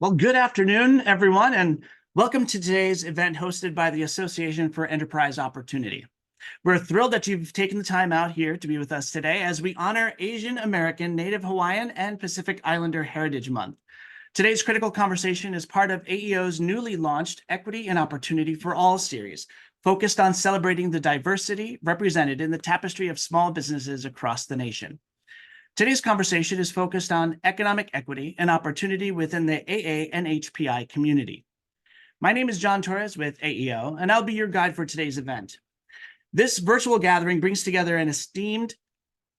Well, good afternoon, everyone, and welcome to today's event hosted by the Association for Enterprise Opportunity. We're thrilled that you've taken the time out here to be with us today as we honor Asian American, Native Hawaiian, and Pacific Islander Heritage Month. Today's critical conversation is part of AEO's newly launched Equity and Opportunity for All series, focused on celebrating the diversity represented in the tapestry of small businesses across the nation. Today's conversation is focused on economic equity and opportunity within the AANHPI community. My name is John Torres with AEO, and I'll be your guide for today's event. This virtual gathering brings together an esteemed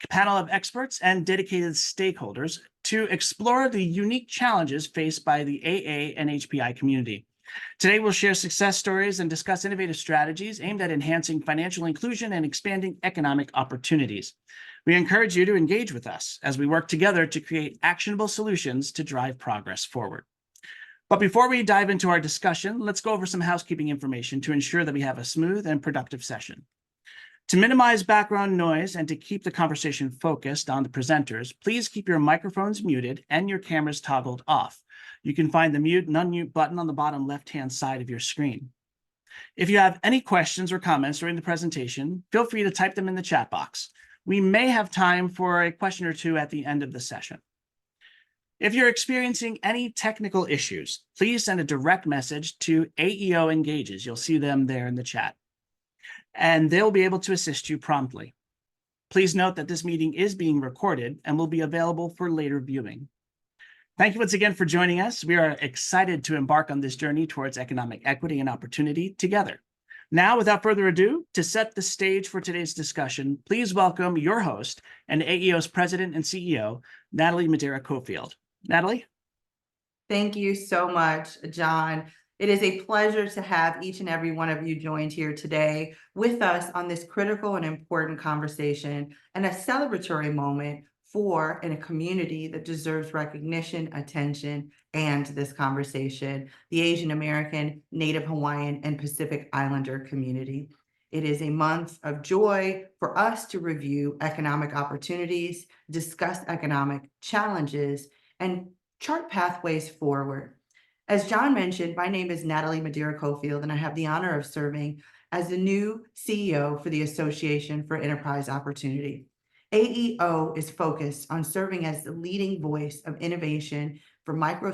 panel of experts and dedicated stakeholders to explore the unique challenges faced by the AANHPI community. Today, we'll share success stories and discuss innovative strategies aimed at enhancing financial inclusion and expanding economic opportunities. We encourage you to engage with us as we work together to create actionable solutions to drive progress forward. But before we dive into our discussion, let's go over some housekeeping information to ensure that we have a smooth and productive session. To minimize background noise and to keep the conversation focused on the presenters, please keep your microphones muted and your cameras toggled off. You can find the mute and unmute button on the bottom left-hand side of your screen. If you have any questions or comments during the presentation, feel free to type them in the chat box. We may have time for a question or two at the end of the session. If you're experiencing any technical issues, please send a direct message to AEO Engages. You'll see them there in the chat, and they'll be able to assist you promptly. Please note that this meeting is being recorded and will be available for later viewing. Thank you once again for joining us. We are excited to embark on this journey towards economic equity and opportunity together. Now, without further ado, to set the stage for today's discussion, please welcome your host and AEO's President and CEO, Natalie Madeira-Cofield. Natalie? Thank you so much, John. It is a pleasure to have each and every one of you joined here today with us on this critical and important conversation and a celebratory moment for in a community that deserves recognition, attention, and this conversation, the Asian American, Native Hawaiian, and Pacific Islander community. It is a month of joy for us to review economic opportunities, discuss economic challenges, and chart pathways forward. As John mentioned, my name is Natalie Madeira-Cofield, and I have the honor of serving as the new CEO for the Association for Enterprise Opportunity. AEO is focused on serving as the leading voice of innovation for micro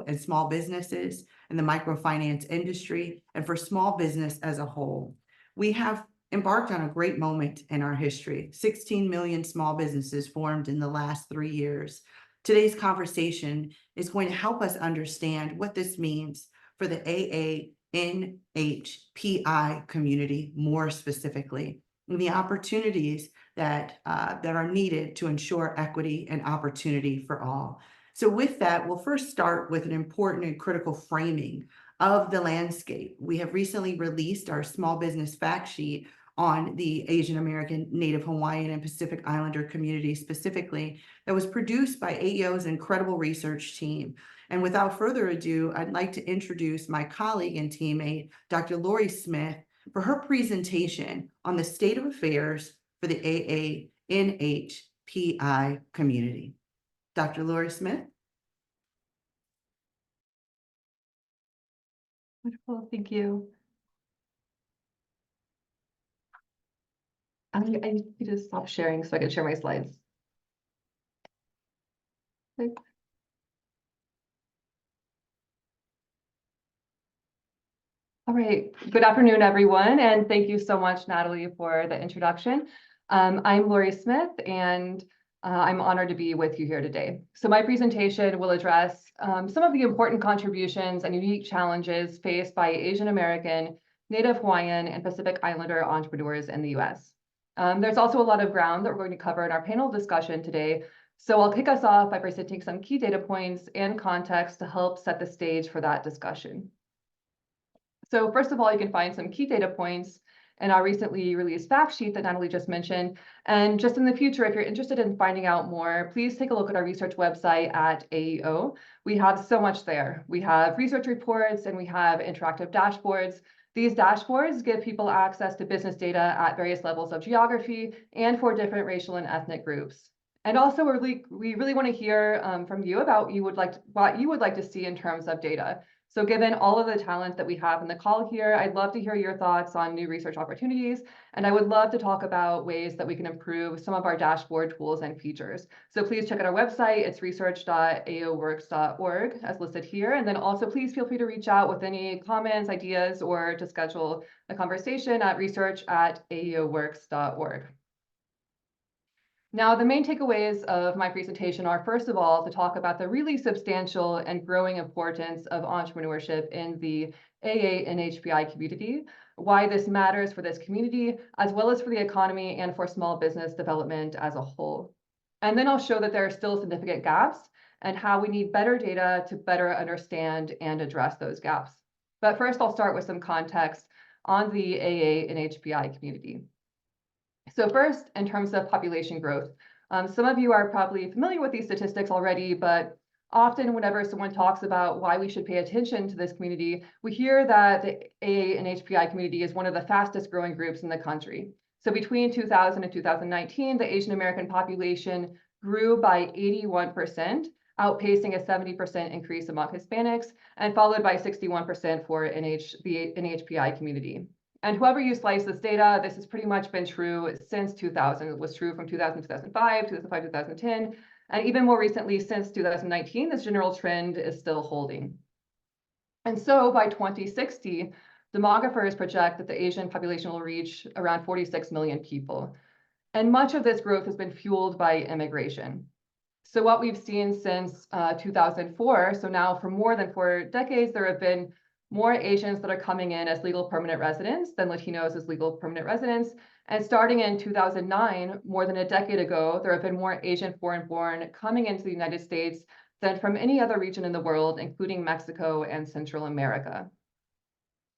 and small businesses in the microfinance industry and for small business as a whole. We have embarked on a great moment in our history. 16 million small businesses formed in the last 3 years. Today's conversation is going to help us understand what this means for the AANHPI community more specifically, and the opportunities that are needed to ensure equity and opportunity for all. So with that, we'll first start with an important and critical framing of the landscape. We have recently released our small business fact sheet on the Asian American, Native Hawaiian, and Pacific Islander community specifically, that was produced by AEO's incredible research team. And without further ado, I'd like to introduce my colleague and teammate, Dr. Lori Smith, for her presentation on the state of affairs for the AANHPI community. Dr. Lori Smith. Wonderful, thank you. I need to stop sharing so I can share my slides. Okay. All right, good afternoon, everyone, and thank you so much, Natalie, for the introduction. I'm Lori Smith, and I'm honored to be with you here today. So my presentation will address some of the important contributions and unique challenges faced by Asian American, Native Hawaiian, and Pacific Islander entrepreneurs in the U.S. There's also a lot of ground that we're going to cover in our panel discussion today. So I'll kick us off by presenting some key data points and context to help set the stage for that discussion. So first of all, you can find some key data points in our recently released fact sheet that Natalie just mentioned. And just in the future, if you're interested in finding out more, please take a look at our research website at AEO. We have so much there. We have research reports and we have interactive dashboards. These dashboards give people access to business data at various levels of geography and for different racial and ethnic groups. And also, we really want to hear from you about what you would like to see in terms of data. So given all of the talent that we have in the call here, I'd love to hear your thoughts on new research opportunities. And I would love to talk about ways that we can improve some of our dashboard tools and features. So please check out our website. It's research.aoworks.org as listed here. And then also please feel free to reach out with any comments, ideas, or to schedule a conversation at research@aoworks.org. Now, the main takeaways of my presentation are, first of all, to talk about the really substantial and growing importance of entrepreneurship in the AANHPI community, why this matters for this community, as well as for the economy and for small business development as a whole. And then I'll show that there are still significant gaps and how we need better data to better understand and address those gaps. But first, I'll start with some context on the AANHPI community. So first, in terms of population growth, some of you are probably familiar with these statistics already, but often whenever someone talks about why we should pay attention to this community, we hear that the AANHPI community is one of the fastest growing groups in the country. So between 2000 and 2019, the Asian American population grew by 81%, outpacing a 70% increase among Hispanics, and followed by 61% for the NHPI community. And whoever you slice this data, this has pretty much been true since 2000. It was true from 2000 to 2005, 2005 to 2010, and even more recently since 2019, this general trend is still holding. And so by 2060, demographers project that the Asian population will reach around 46 million people. And much of this growth has been fueled by immigration. So what we've seen since 2004, so now for more than 4 decades, there have been more Asians that are coming in as legal permanent residents than Latinos as legal permanent residents. And starting in 2009, more than a decade ago, there have been more Asian foreign-born coming into the United States than from any other region in the world, including Mexico and Central America.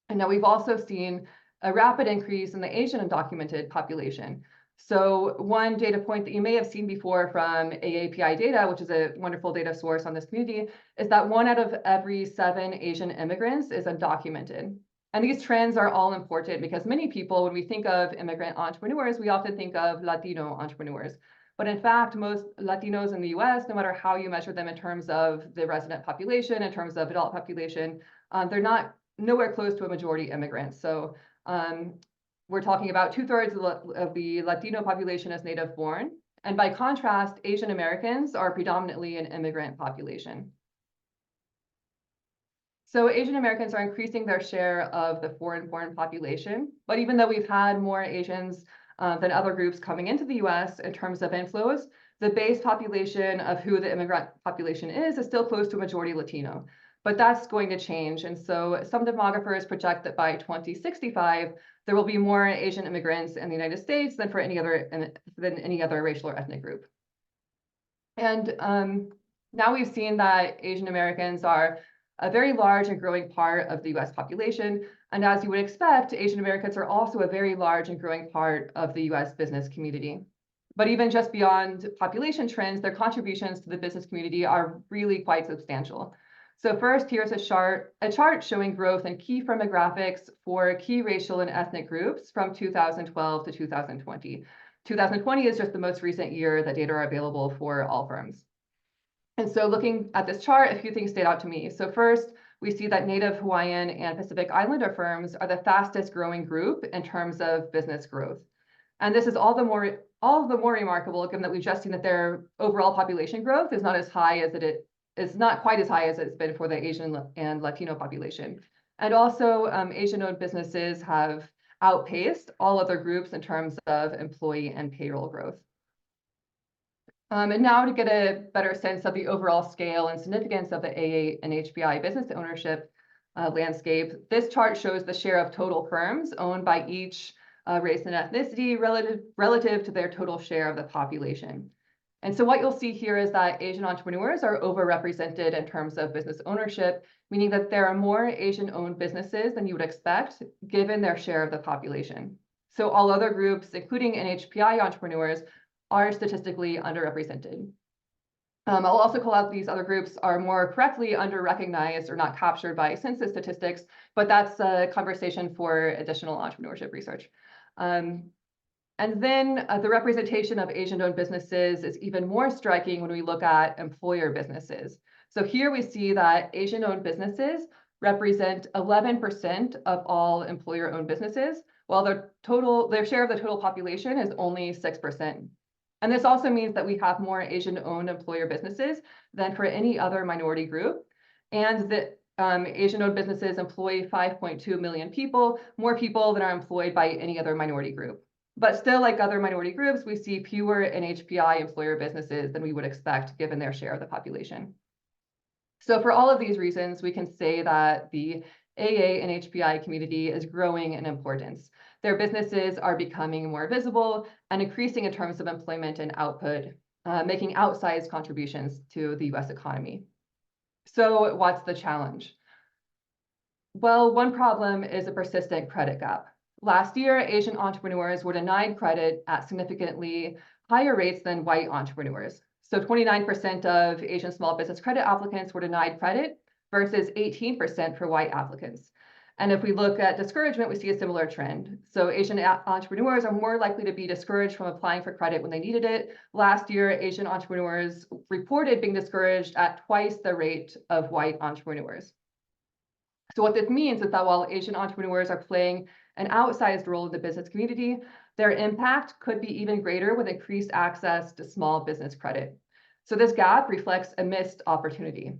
And now we've also seen a rapid increase in the Asian undocumented population. So one data point that you may have seen before from AAPI data, which is a wonderful data source on this community, is that 1 out of every 7 Asian immigrants is undocumented. And these trends are all important because many people, when we think of immigrant entrepreneurs, we often think of Latino entrepreneurs. But in fact, most Latinos in the US, no matter how you measure them in terms of the resident population, in terms of adult population, they're not nowhere close to a majority immigrants. So we're talking about 2/3 of the Latino population as native born. And by contrast, Asian Americans are predominantly an immigrant population. So Asian Americans are increasing their share of the foreign-born population. But even though we've had more Asians than other groups coming into the US in terms of inflows, the base population of who the immigrant population is still close to a majority Latino. But that's going to change. And so some demographers project that by 2065, there will be more Asian immigrants in the United States than any other racial or ethnic group. And now we've seen that Asian Americans are a very large and growing part of the US population. And as you would expect, Asian Americans are also a very large and growing part of the US business community. But even just beyond population trends, their contributions to the business community are really quite substantial. So first, here's a chart showing growth in key firmographics for key racial and ethnic groups from 2012 to 2020. 2020 is just the most recent year that data are available for all firms. And so looking at this chart, a few things stayed out to me. So first, we see that Native Hawaiian and Pacific Islander firms are the fastest growing group in terms of business growth. And this is all the more remarkable given that we've just seen that their overall population growth is not as high as it's not quite as high as it's been for the Asian and Latino population. And also, Asian-owned businesses have outpaced all other groups in terms of employee and payroll growth. And now to get a better sense of the overall scale and significance of the AANHPI business ownership landscape, this chart shows the share of total firms owned by each race and ethnicity relative to their total share of the population. And so what you'll see here is that Asian entrepreneurs are overrepresented in terms of business ownership, meaning that there are more Asian-owned businesses than you would expect, given their share of the population. So all other groups, including NHPI entrepreneurs, are statistically underrepresented. I'll also call out these other groups are more correctly under-recognized or not captured by census statistics, but that's a conversation for additional entrepreneurship research. And then the representation of Asian-owned businesses is even more striking when we look at employer businesses. So here we see that Asian-owned businesses represent 11% of all employer-owned businesses, while their share of the total population is only 6%. And this also means that we have more Asian-owned employer businesses than for any other minority group, and that Asian-owned businesses employ 5.2 million people, more people than are employed by any other minority group. But still, like other minority groups, we see fewer AANHPI employer businesses than we would expect given their share of the population. So for all of these reasons, we can say that the AANHPI community is growing in importance. Their businesses are becoming more visible and increasing in terms of employment and output, making outsized contributions to the US economy. So what's the challenge? Well, one problem is a persistent credit gap. Last year, Asian entrepreneurs were denied credit at significantly higher rates than white entrepreneurs. So 29% of Asian small business credit applicants were denied credit versus 18% for white applicants. And if we look at discouragement, we see a similar trend. So Asian entrepreneurs are more likely to be discouraged from applying for credit when they needed it. Last year, Asian entrepreneurs reported being discouraged at twice the rate of white entrepreneurs. So what this means is that while Asian entrepreneurs are playing an outsized role in the business community, their impact could be even greater with increased access to small business credit. So this gap reflects a missed opportunity.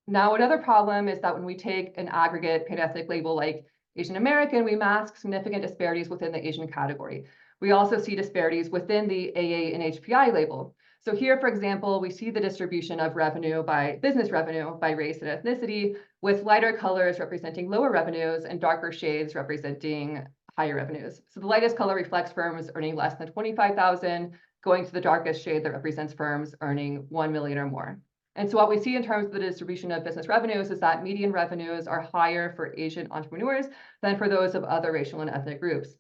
Now, another problem is that when we take an aggregate pan-ethnic label like Asian American, we mask significant disparities within the Asian category. We also see disparities within the AANHPI label. So here, for example, we see the distribution of business revenue by race and ethnicity, with lighter colors representing lower revenues and darker shades representing higher revenues. So the lightest color reflects firms earning less than 25,000, going to the darkest shade that represents firms earning 1 million or more. And so what we see in terms of the distribution of business revenues is that median revenues are higher for Asian entrepreneurs than for those of other racial and ethnic groups.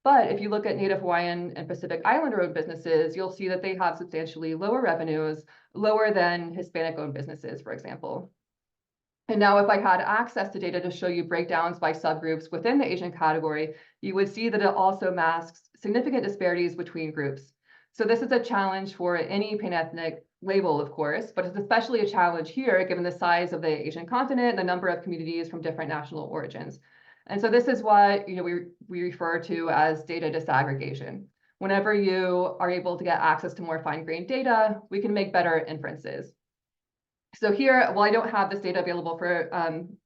But if you look at Native Hawaiian and Pacific Islander-owned businesses, you'll see that they have substantially lower revenues, lower than Hispanic-owned businesses, for example. And now if I had access to data to show you breakdowns by subgroups within the Asian category, you would see that it also masks significant disparities between groups. So this is a challenge for any pan-ethnic label, of course, but it's especially a challenge here given the size of the Asian continent and the number of communities from different national origins. And so this is what we refer to as data disaggregation. Whenever you are able to get access to more fine-grained data, we can make better inferences. So here, while I don't have this data available for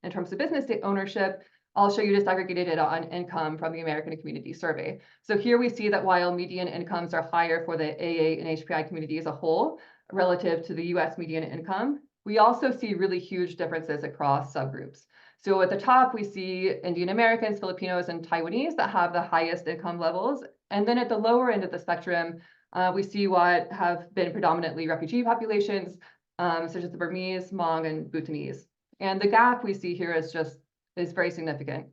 in terms of business ownership, I'll show you disaggregated data on income from the American Community Survey. So here we see that while median incomes are higher for the AANHPI community as a whole relative to the US median income, we also see really huge differences across subgroups. So at the top, we see Indian Americans, Filipinos, and Taiwanese that have the highest income levels. And then at the lower end of the spectrum, we see what have been predominantly refugee populations, such as the Burmese, Hmong, and Bhutanese. And the gap we see here is very significant.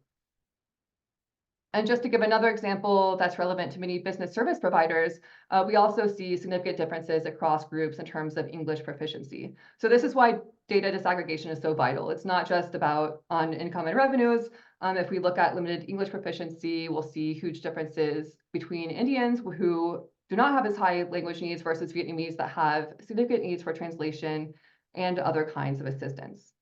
And just to give another example that's relevant to many business service providers, we also see significant differences across groups in terms of English proficiency. So this is why data disaggregation is so vital. It's not just about on income and revenues. If we look at limited English proficiency, we'll see huge differences between Indians who do not have as high language needs versus Vietnamese that have significant needs for translation and other kinds of assistance.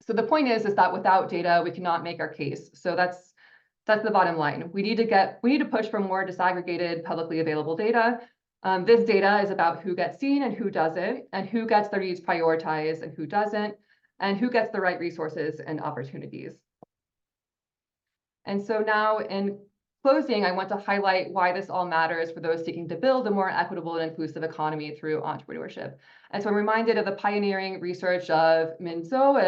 So the point is that without data, we cannot make our case. So that's the bottom line. We need to push for more disaggregated, publicly available data. This data is about who gets seen and who doesn't, and who gets their needs prioritized and who doesn't, and who gets the right resources and opportunities. And so now in closing, I want to highlight why this all matters for those seeking to build a more equitable and inclusive economy through entrepreneurship. And so I'm reminded of the pioneering research of Min Zhou,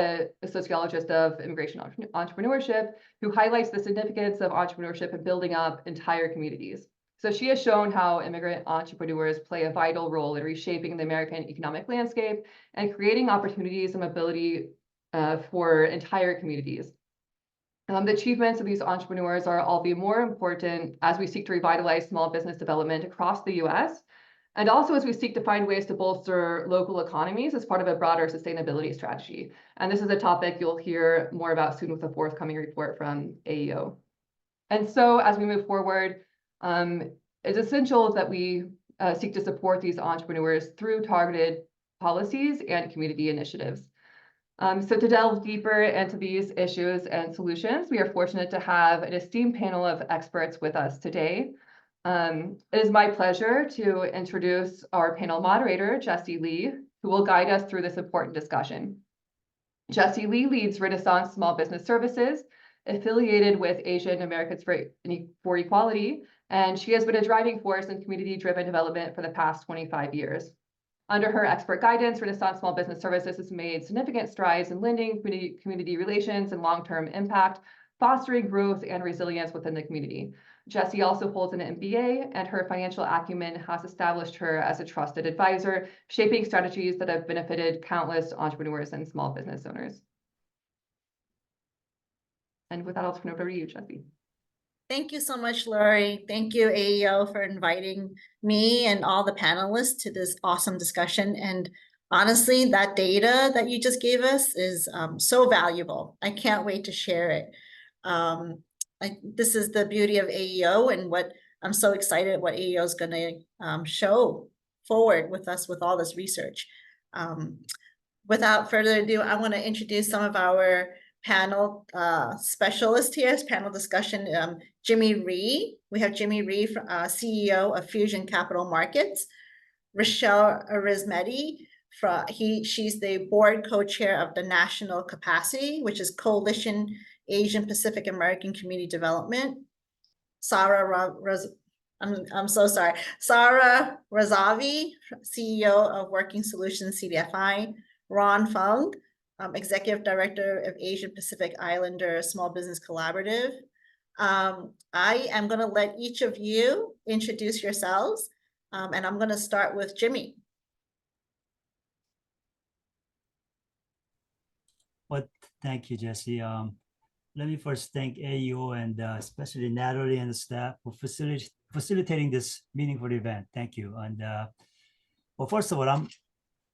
a sociologist of immigration entrepreneurship, who highlights the significance of entrepreneurship in building up entire communities. So she has shown how immigrant entrepreneurs play a vital role in reshaping the American economic landscape and creating opportunities and mobility for entire communities. The achievements of these entrepreneurs are all the more important as we seek to revitalize small business development across the US, and also as we seek to find ways to bolster local economies as part of a broader sustainability strategy. And this is a topic you'll hear more about soon with a forthcoming report from AEO. And so as we move forward, it's essential that we seek to support these entrepreneurs through targeted policies and community initiatives. So to delve deeper into these issues and solutions, we are fortunate to have an esteemed panel of experts with us today. It is my pleasure to introduce our panel moderator, Jessie Lee, who will guide us through this important discussion. Jessie Lee leads Renaissance Small Business Services, affiliated with Asian Americans for Equality, and she has been a driving force in community-driven development for the past 25 years. Under her expert guidance, Renaissance Small Business Services has made significant strides in lending, community relations, and long-term impact, fostering growth and resilience within the community. Jessie also holds an MBA, and her financial acumen has established her as a trusted advisor, shaping strategies that have benefited countless entrepreneurs and small business owners. And with that, I'll turn it over to you, Jessie. Thank you so much, Lori. Thank you, AEO, for inviting me and all the panelists to this awesome discussion. And honestly, that data that you just gave us is so valuable. I can't wait to share it. This is the beauty of AEO, and what I'm so excited what AEO is going to show forward with us with all this research. Without further ado, I want to introduce some of our panel specialist here, panel discussion. Jimmy Rhee. We have Jimmy Rhee, CEO of Fusion Capital Markets. Rochelle Arizmendi, she's the board co-chair of the National Capacity, which is Coalition Asian Pacific American Community Development. I'm so sorry. Sarah Razavi, CEO of Working Solutions CDFI. Ron Fung, Executive Director of Asian Pacific Islander Small Business Collaborative. I am going to let each of you introduce yourselves, and I'm going to start with Jimmy. Well, thank you, Jessie. Let me first thank AEO and especially Natalie and the staff for facilitating this meaningful event. Thank you. And well, first of all, I'm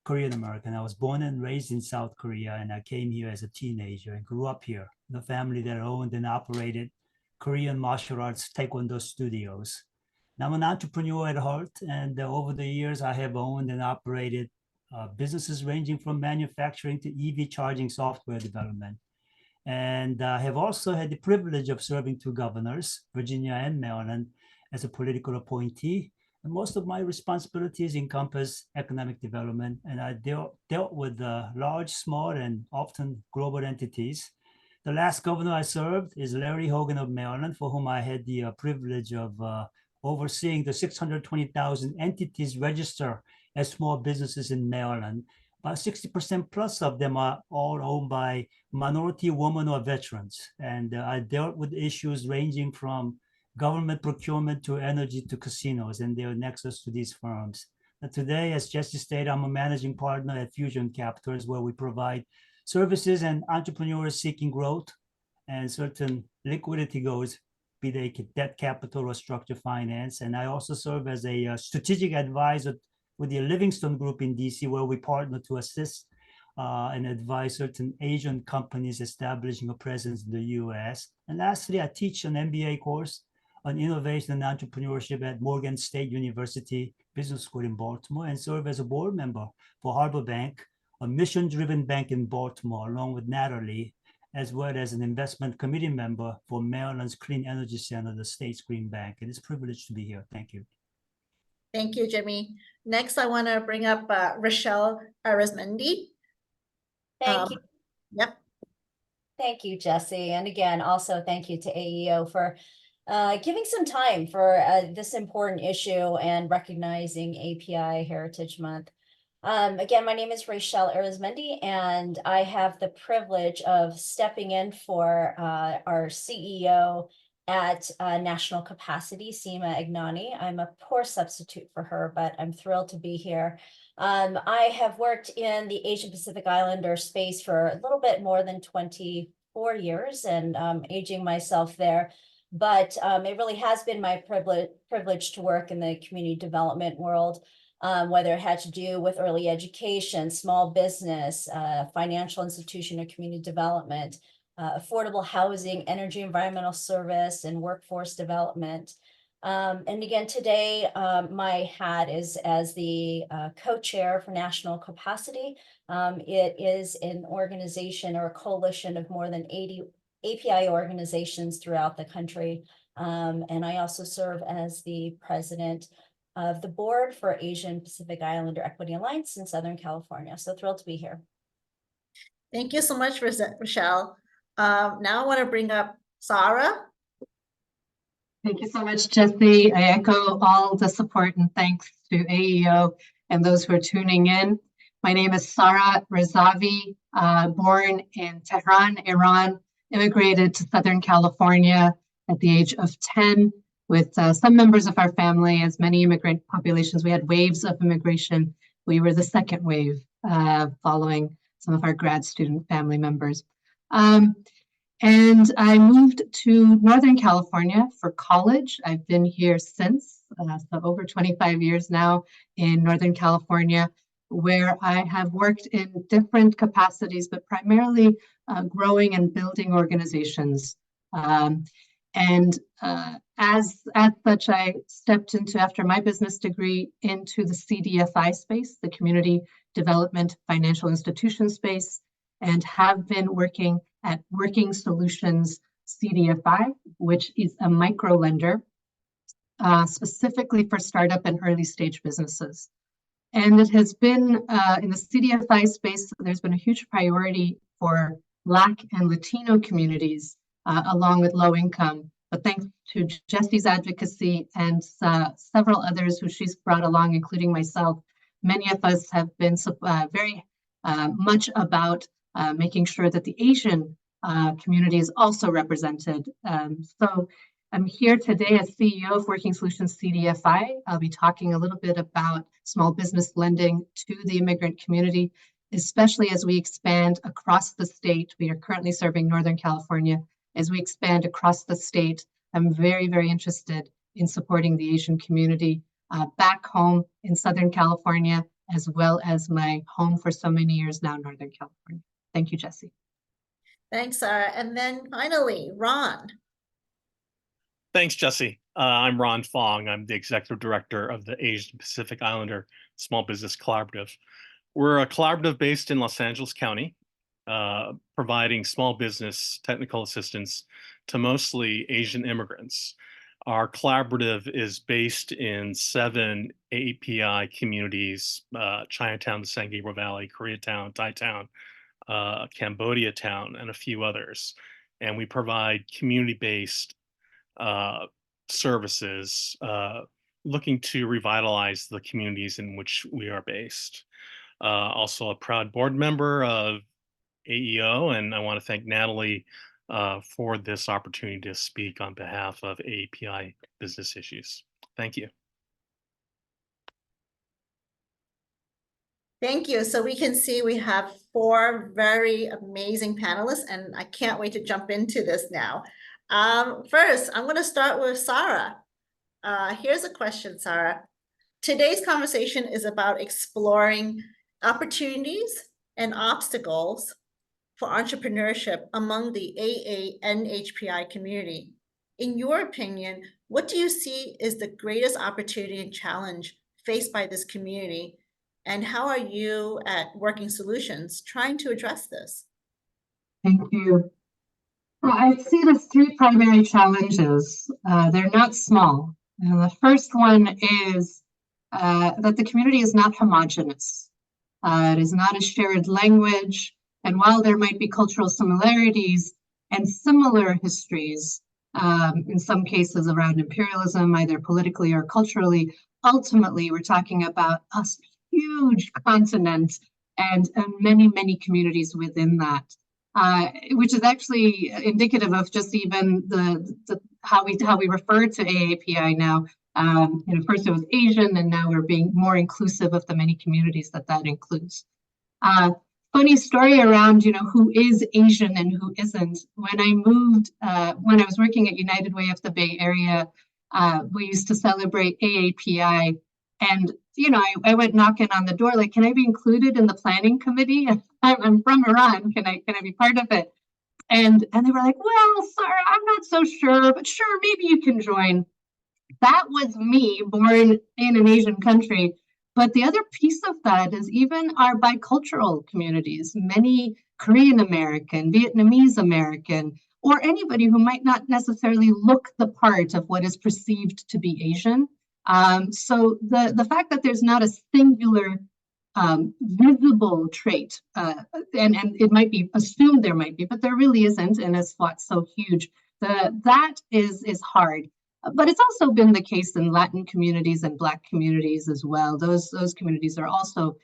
Korean American. I was born and raised in South Korea, and I came here as a teenager and grew up here in a family that owned and operated Korean martial arts taekwondo studios. Now, I'm an entrepreneur at heart, and over the years, I have owned and operated businesses ranging from manufacturing to EV charging software development. And I have also had the privilege of serving two governors, Virginia and Maryland, as a political appointee. And most of my responsibilities encompass economic development, and I dealt with large, small, and often global entities. The last governor I served is Larry Hogan of Maryland, for whom I had the privilege of overseeing the 620,000 entities registered as small businesses in Maryland. About 60% plus of them are all owned by minority women or veterans. And I dealt with issues ranging from government procurement to energy to casinos and their nexus to these firms. And today, as Jessie stated, I'm a managing partner at Fusion Capital, where we provide services and entrepreneurs seeking growth and certain liquidity goals, be they debt capital or structured finance. And I also serve as a strategic advisor with the Livingston Group in DC, where we partner to assist and advise certain Asian companies establishing a presence in the US. And lastly, I teach an MBA course on innovation and entrepreneurship at Morgan State University Business School in Baltimore, and serve as a board member for Harbor Bank, a mission-driven bank in Baltimore, along with Natalie, as well as an investment committee member for Maryland's Clean Energy Center, the state's green bank. It is a privilege to be here. Thank you. Thank you, Jimmy. Next, I want to bring up Rochelle Arizmendi. Thank you. Yep. Thank you, Jessie. And again, also thank you to AEO for giving some time for this important issue and recognizing API Heritage Month. Again, my name is Rochelle Arizmendi, and I have the privilege of stepping in for our CEO at National Capacity, Seema Ignani. I'm a poor substitute for her, but I'm thrilled to be here. I have worked in the Asian Pacific Islander space for a little bit more than 24 years, and aging myself there. But it really has been my privilege to work in the community development world, whether it had to do with early education, small business, financial institution, or community development. affordable housing, energy, environmental service, and workforce development. And again, today, my hat is as the co-chair for National Capacity. It is an organization or a coalition of more than 80 API organizations throughout the country. And I also serve as the president of the board for Asian Pacific Islander Equity Alliance in Southern California. So thrilled to be here. Thank you so much, Rochelle. Now I want to bring up Sarah. Thank you so much, Jesse. I echo all the support and thanks to AEO and those who are tuning in. My name is Sarah Rezavi, born in Tehran, Iran, immigrated to Southern California at the age of 10 with some members of our family. As many immigrant populations, we had waves of immigration. We were the second wave following some of our grad student family members. And I moved to Northern California for college. I've been here since, so over 25 years now in Northern California, where I have worked in different capacities, but primarily growing and building organizations. As such, I stepped into, after my business degree, into the CDFI space, the Community Development Financial Institution space, and have been working at Working Solutions CDFI, which is a micro lender specifically for startup and early stage businesses. And it has been in the CDFI space, there's been a huge priority for Black and Latino communities along with low income. But thanks to Jesse's advocacy and several others who she's brought along, including myself, many of us have been very much about making sure that the Asian community is also represented. So I'm here today as CEO of Working Solutions CDFI. I'll be talking a little bit about small business lending to the immigrant community, especially as we expand across the state. We are currently serving Northern California. As we expand across the state, I'm very, very interested in supporting the Asian community back home in Southern California, as well as my home for so many years now, Northern California. Thank you, Jesse. Thanks, Sarah. And then finally, Ron. Thanks, Jesse. I'm Ron Fong. I'm the Executive Director of the Asian Pacific Islander Small Business Collaborative. We're a collaborative based in Los Angeles County, providing small business technical assistance to mostly Asian immigrants. Our collaborative is based in 7 AAPI communities, Chinatown, the San Gabriel Valley, Koreatown, Thai Town, Cambodia Town, and a few others. And we provide community-based services looking to revitalize the communities in which we are based. Also a proud board member of AEO, and I want to thank Natalie for this opportunity to speak on behalf of AAPI business issues. Thank you. Thank you. So we can see we have 4 very amazing panelists, and I can't wait to jump into this now. First, I'm going to start with Sarah. Here's a question, Sarah. Today's conversation is about exploring opportunities and obstacles for entrepreneurship among the AANHPI community. In your opinion, what do you see is the greatest opportunity and challenge faced by this community? And how are you at Working Solutions trying to address this? Thank you. Well, I see the 3 primary challenges. They're not small. And the first one is that the community is not homogeneous. It is not a shared language. And while there might be cultural similarities and similar histories, in some cases around imperialism, either politically or culturally, ultimately we're talking about a huge continent and many, many communities within that. Which is actually indicative of just even the how we refer to AAPI now. First it was Asian, and now we're being more inclusive of the many communities that includes. Funny story around who is Asian and who isn't. When I moved, when I was working at United Way of the Bay Area, we used to celebrate AAPI, and I went knocking on the door like, can I be included in the planning committee? I'm from Iran. Can I be part of it? And they were like, well, Sarah, I'm not so sure, but sure, maybe you can join. That was me, born in an Asian country. But the other piece of that is even our bicultural communities, many Korean American, Vietnamese American, or anybody who might not necessarily look the part of what is perceived to be Asian. So the fact that there's not a singular visible trait, and it might be assumed there might be, but there really isn't, and it's what's so huge. That is hard. But it's also been the case in Latin communities and Black communities as well. Those communities are also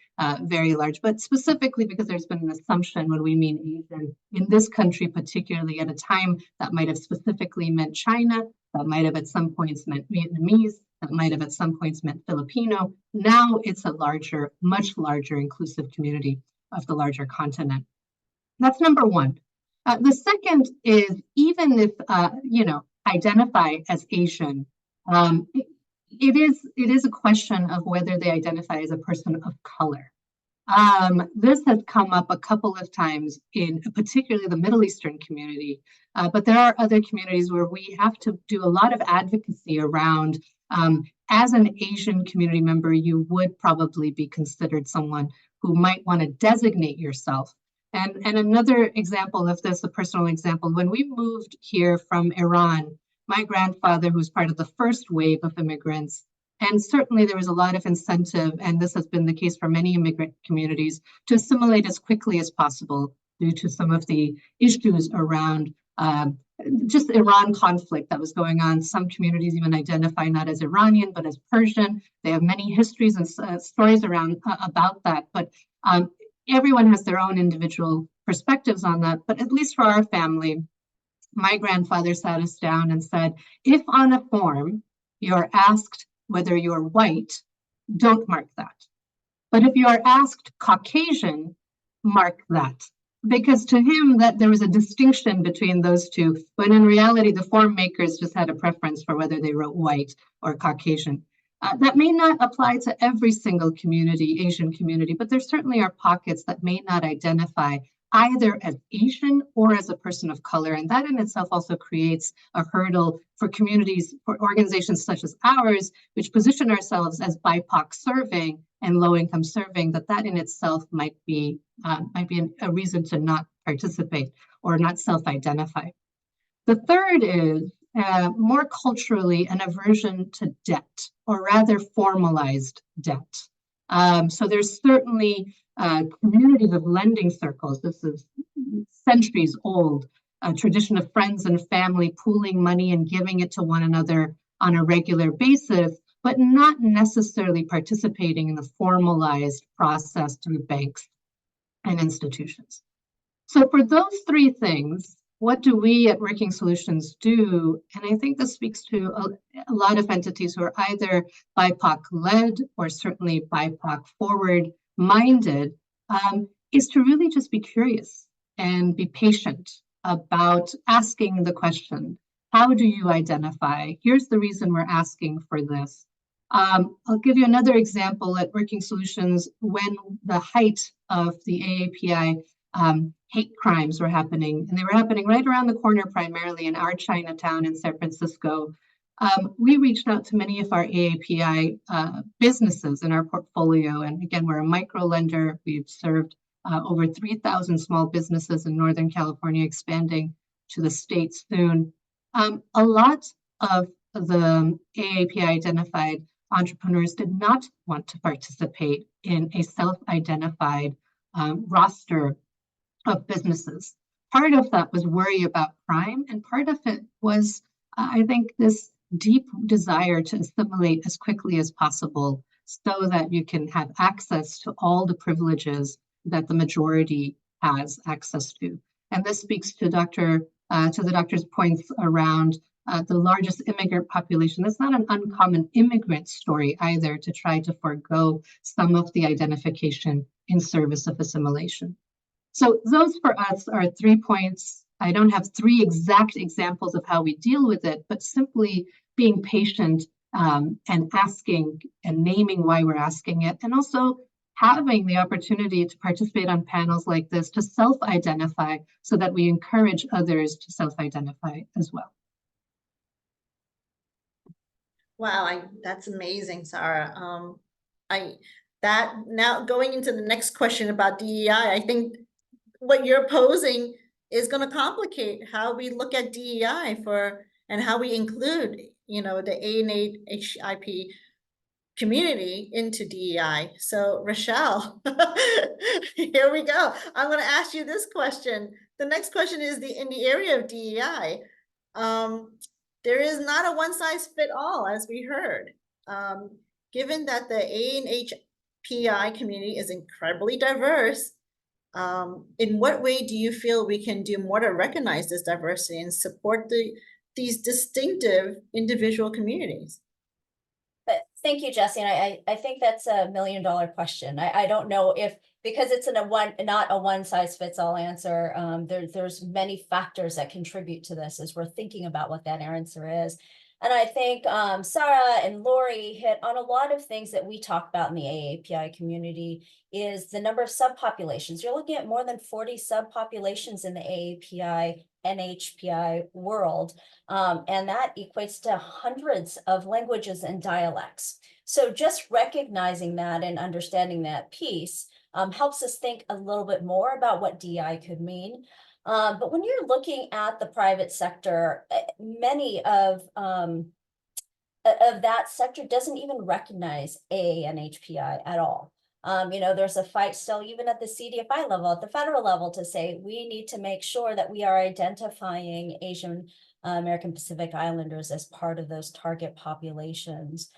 very large, but specifically because there's been an assumption when we mean Asian in this country, particularly at a time that might have specifically meant China, that might have at some points meant Vietnamese, that might have at some points meant Filipino. Now it's a larger, much larger inclusive community of the larger continent. That's number one. The second is, even if, identify as Asian, it is a question of whether they identify as a person of color. This has come up a couple of times in particularly the Middle Eastern community, but there are other communities where we have to do a lot of advocacy around, as an Asian community member, you would probably be considered someone who might want to designate yourself. And another example of this, a personal example, when we moved here from Iran, my grandfather, who's part of the first wave of immigrants, and certainly there was a lot of incentive, and this has been the case for many immigrant communities, to assimilate as quickly as possible due to some of the issues around just Iran conflict that was going on. Some communities even identify not as Iranian, but as Persian. They have many histories and stories around about that. But everyone has their own individual perspectives on that. But at least for our family, my grandfather sat us down and said, if on a form you're asked whether you're white, don't mark that. But if you are asked Caucasian, mark that. Because to him, that there was a distinction between those two, when in reality, the form makers just had a preference for whether they wrote white or Caucasian. That may not apply to every single community, Asian community, but there certainly are pockets that may not identify either as Asian or as a person of color. And that in itself also creates a hurdle for communities, for organizations such as ours, which position ourselves as BIPOC serving and low-income serving, that in itself might be a reason to not participate or not self-identify. The third is more culturally an aversion to debt, or rather formalized debt. So there's certainly communities of lending circles. This is centuries old, a tradition of friends and family pooling money and giving it to one another on a regular basis, but not necessarily participating in the formalized process through banks and institutions. So for those three things, what do we at Working Solutions do? And I think this speaks to a lot of entities who are either BIPOC-led or certainly BIPOC forward-minded, is to really just be curious and be patient about asking the question, how do you identify? Here's the reason we're asking for this. I'll give you another example at Working Solutions. When the height of the AAPI hate crimes were happening, and they were happening right around the corner, primarily in our Chinatown in San Francisco, we reached out to many of our AAPI businesses in our portfolio. And again, we're a micro lender. We've served over 3,000 small businesses in Northern California, expanding to the state soon. A lot of the AAPI identified entrepreneurs did not want to participate in a self-identified roster of businesses. Part of that was worry about crime, and part of it was, I think, this deep desire to assimilate as quickly as possible so that you can have access to all the privileges that the majority has access to. And this speaks to the doctor's points around the largest immigrant population. That's not an uncommon immigrant story either, to try to forego some of the identification in service of assimilation. So those for us are 3 points. I don't have 3 exact examples of how we deal with it, but simply being patient and asking and naming why we're asking it, and also having the opportunity to participate on panels like this to self-identify so that we encourage others to self-identify as well. Wow, that's amazing, Sarah. Now going into the next question about DEI, I think what you're posing is going to complicate how we look at DEI and how we include, the AANHPI community into DEI. So Rochelle, here we go. I'm going to ask you this question. The next question is in the area of DEI. There is not a one size fit all, as we heard. Given that the AANHPI community is incredibly diverse, in what way do you feel we can do more to recognize this diversity and support these distinctive individual communities? But thank you, Jesse. And I think that's $1 million question. I don't know if, because it's not a one size fits all answer. There's many factors that contribute to this as we're thinking about what that answer is. And I think Sarah and Lori hit on a lot of things that we talk about in the AAPI community is the number of subpopulations. You're looking at more than 40 subpopulations in the AAPI NHPI world. And that equates to hundreds of languages and dialects. So just recognizing that and understanding that piece helps us think a little bit more about what DI could mean. But when you're looking at the private sector, many of that sector doesn't even recognize AANHPI at all. There's a fight still, even at the CDFI level, at the federal level, to say we need to make sure that we are identifying Asian American Pacific Islanders as part of those target populations.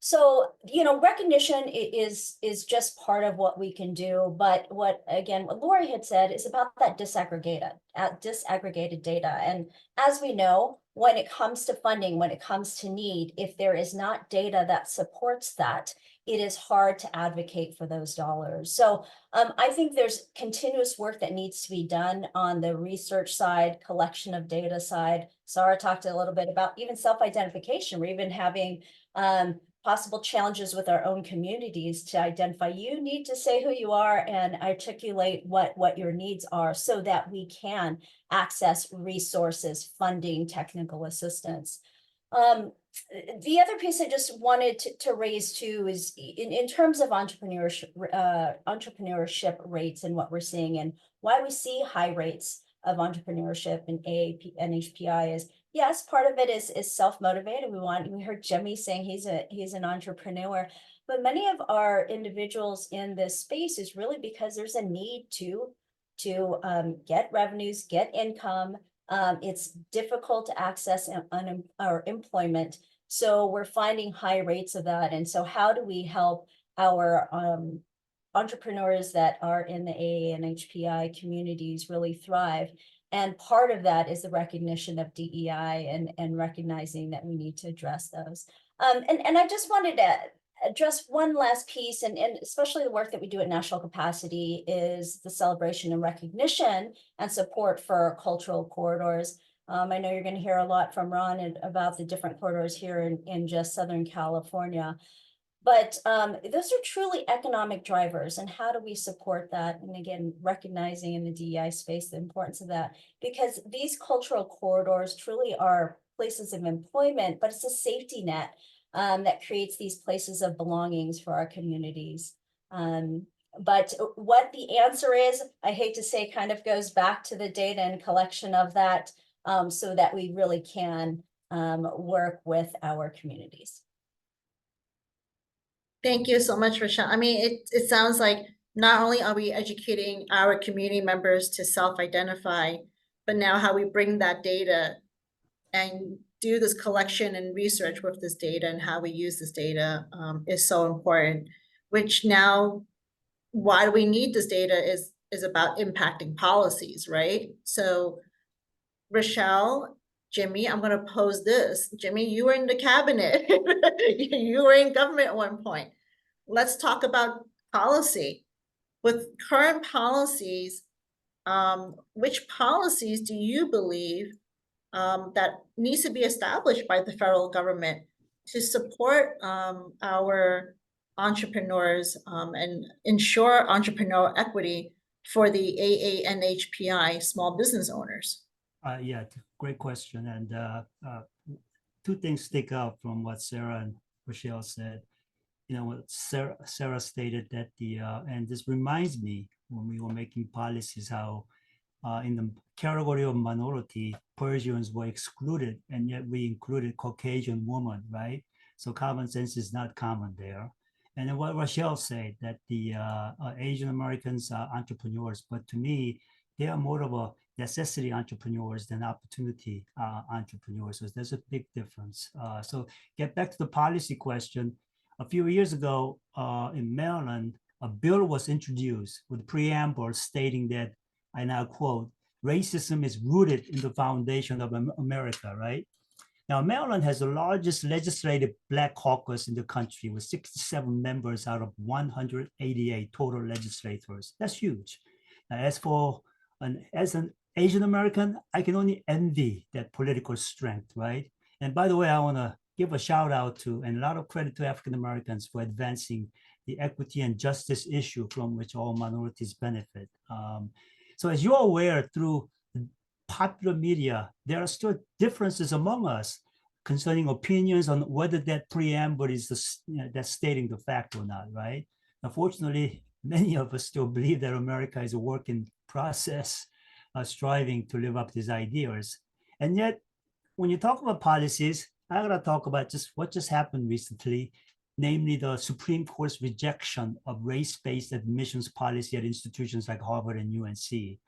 So, recognition is just part of what we can do. But what Lori had said is about that disaggregated data. And as we know, when it comes to funding, when it comes to need, if there is not data that supports that, it is hard to advocate for those dollars. So I think there's continuous work that needs to be done on the research side, collection of data side. Sarah talked a little bit about even self-identification. We're even having possible challenges with our own communities to identify. You need to say who you are and articulate what your needs are so that we can access resources, funding, technical assistance. The other piece I just wanted to raise too is in terms of entrepreneurship rates and what we're seeing and why we see high rates of entrepreneurship in AANHPI is, yes, part of it is self-motivated. We heard Jimmy saying he's an entrepreneur, but many of our individuals in this space is really because there's a need to get revenues, get income. It's difficult to access employment. So we're finding high rates of that. And so how do we help our entrepreneurs that are in the AANHPI communities really thrive? And part of that is the recognition of DEI and recognizing that we need to address those. And I just wanted to address one last piece, and especially the work that we do at National Capacity is the celebration and recognition and support for cultural corridors. I know you're going to hear a lot from Ron about the different corridors here in just Southern California. But those are truly economic drivers. And how do we support that? And again, recognizing in the DEI space the importance of that, because these cultural corridors truly are places of employment, but it's a safety net that creates these places of belongings for our communities. But what the answer is, I hate to say, kind of goes back to the data and collection of that so that we really can work with our communities. Thank you so much, Rochelle. I mean, it sounds like not only are we educating our community members to self-identify, but now how we bring that data and do this collection and research with this data and how we use this data is so important, which now why we need this data is about impacting policies, right? So Rochelle, Jimmy, I'm going to pose this. Jimmy, you were in the cabinet. You were in government at one point. Let's talk about policy. With current policies, which policies do you believe that needs to be established by the federal government to support our entrepreneurs and ensure entrepreneurial equity for the AANHPI small business owners? Yeah, great question. And two things stick out from what Sarah and Rochelle said. You know, what Sarah stated that and this reminds me when we were making policies, how in the category of minority, Persians were excluded, and yet we included Caucasian women, right? So common sense is not common there. And then what Rochelle said, that the Asian Americans are entrepreneurs, but to me, they are more of a necessity entrepreneurs than opportunity entrepreneurs. So there's a big difference. So get back to the policy question. A few years ago in Maryland, a bill was introduced with a preamble stating that, I now quote, racism is rooted in the foundation of America, right? Now, Maryland has the largest legislative Black caucus in the country with 67 members out of 188 total legislators. That's huge. Now, as an Asian American, I can only envy that political strength, right? And by the way, I want to give a shout out to and a lot of credit to African Americans for advancing the equity and justice issue from which all minorities benefit. So as you're aware, through popular media, there are still differences among us concerning opinions on whether that preamble is that's stating the fact or not, right? Unfortunately, many of us still believe that America is a work in process, striving to live up to these ideas. And yet, when you talk about policies, I gotta talk about just what just happened recently, namely the Supreme Court's rejection of race-based admissions policy at institutions like Harvard and UNC.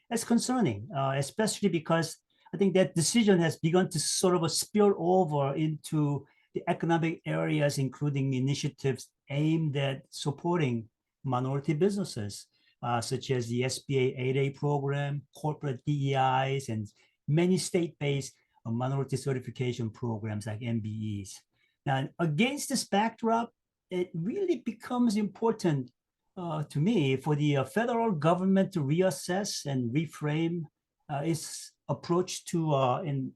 That's concerning, especially because I think that decision has begun to sort of spill over into the economic areas, including initiatives aimed at supporting minority businesses, such as the SBA 8A program, corporate DEIs, and many state-based minority certification programs like MBEs. Now, against this backdrop, it really becomes important to me for the federal government to reassess and reframe its approach to in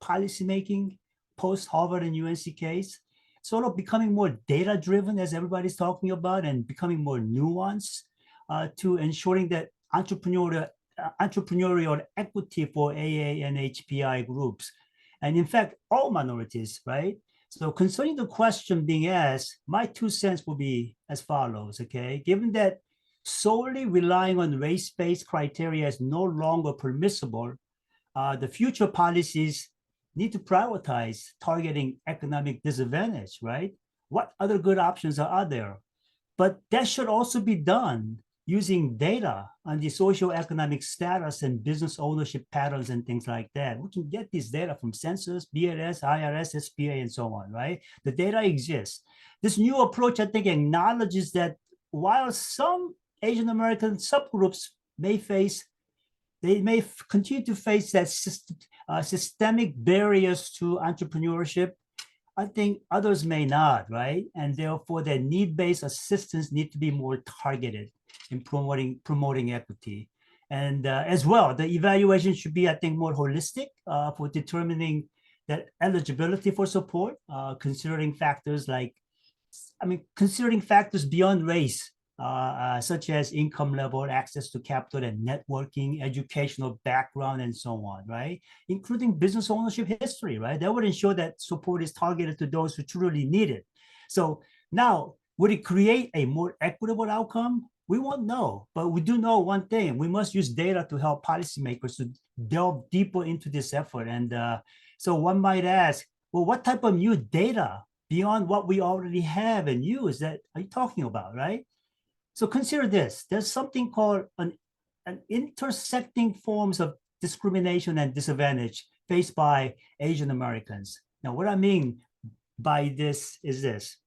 policymaking post Harvard and UNC case, sort of becoming more data driven, as everybody's talking about, and becoming more nuanced to ensuring that entrepreneurial equity for AA and HPI groups, and in fact, all minorities, right? So concerning the question being asked, my 2 cents will be as follows, okay? Given that solely relying on race-based criteria is no longer permissible, the future policies need to prioritize targeting economic disadvantage, right? What other good options are there? But that should also be done using data on the socioeconomic status and business ownership patterns and things like that. We can get this data from census, BLS, IRS, SBA, and so on, right? The data exists. This new approach, I think, acknowledges that while some Asian American subgroups may continue to face that systemic barriers to entrepreneurship, I think others may not, right? And therefore, their need-based assistance need to be more targeted in promoting equity. And as well, the evaluation should be, I think, more holistic for determining that eligibility for support, considering factors beyond race, such as income level, access to capital and networking, educational background, and so on, right? Including business ownership history, right? That would ensure that support is targeted to those who truly need it. So now, would it create a more equitable outcome? We won't know, but we do know one thing. We must use data to help policymakers to delve deeper into this effort. And so one might ask, well, what type of new data beyond what we already have and use that are you talking about, right? So consider this. There's something called an intersecting forms of discrimination and disadvantage faced by Asian Americans. Now, what I mean by this is this.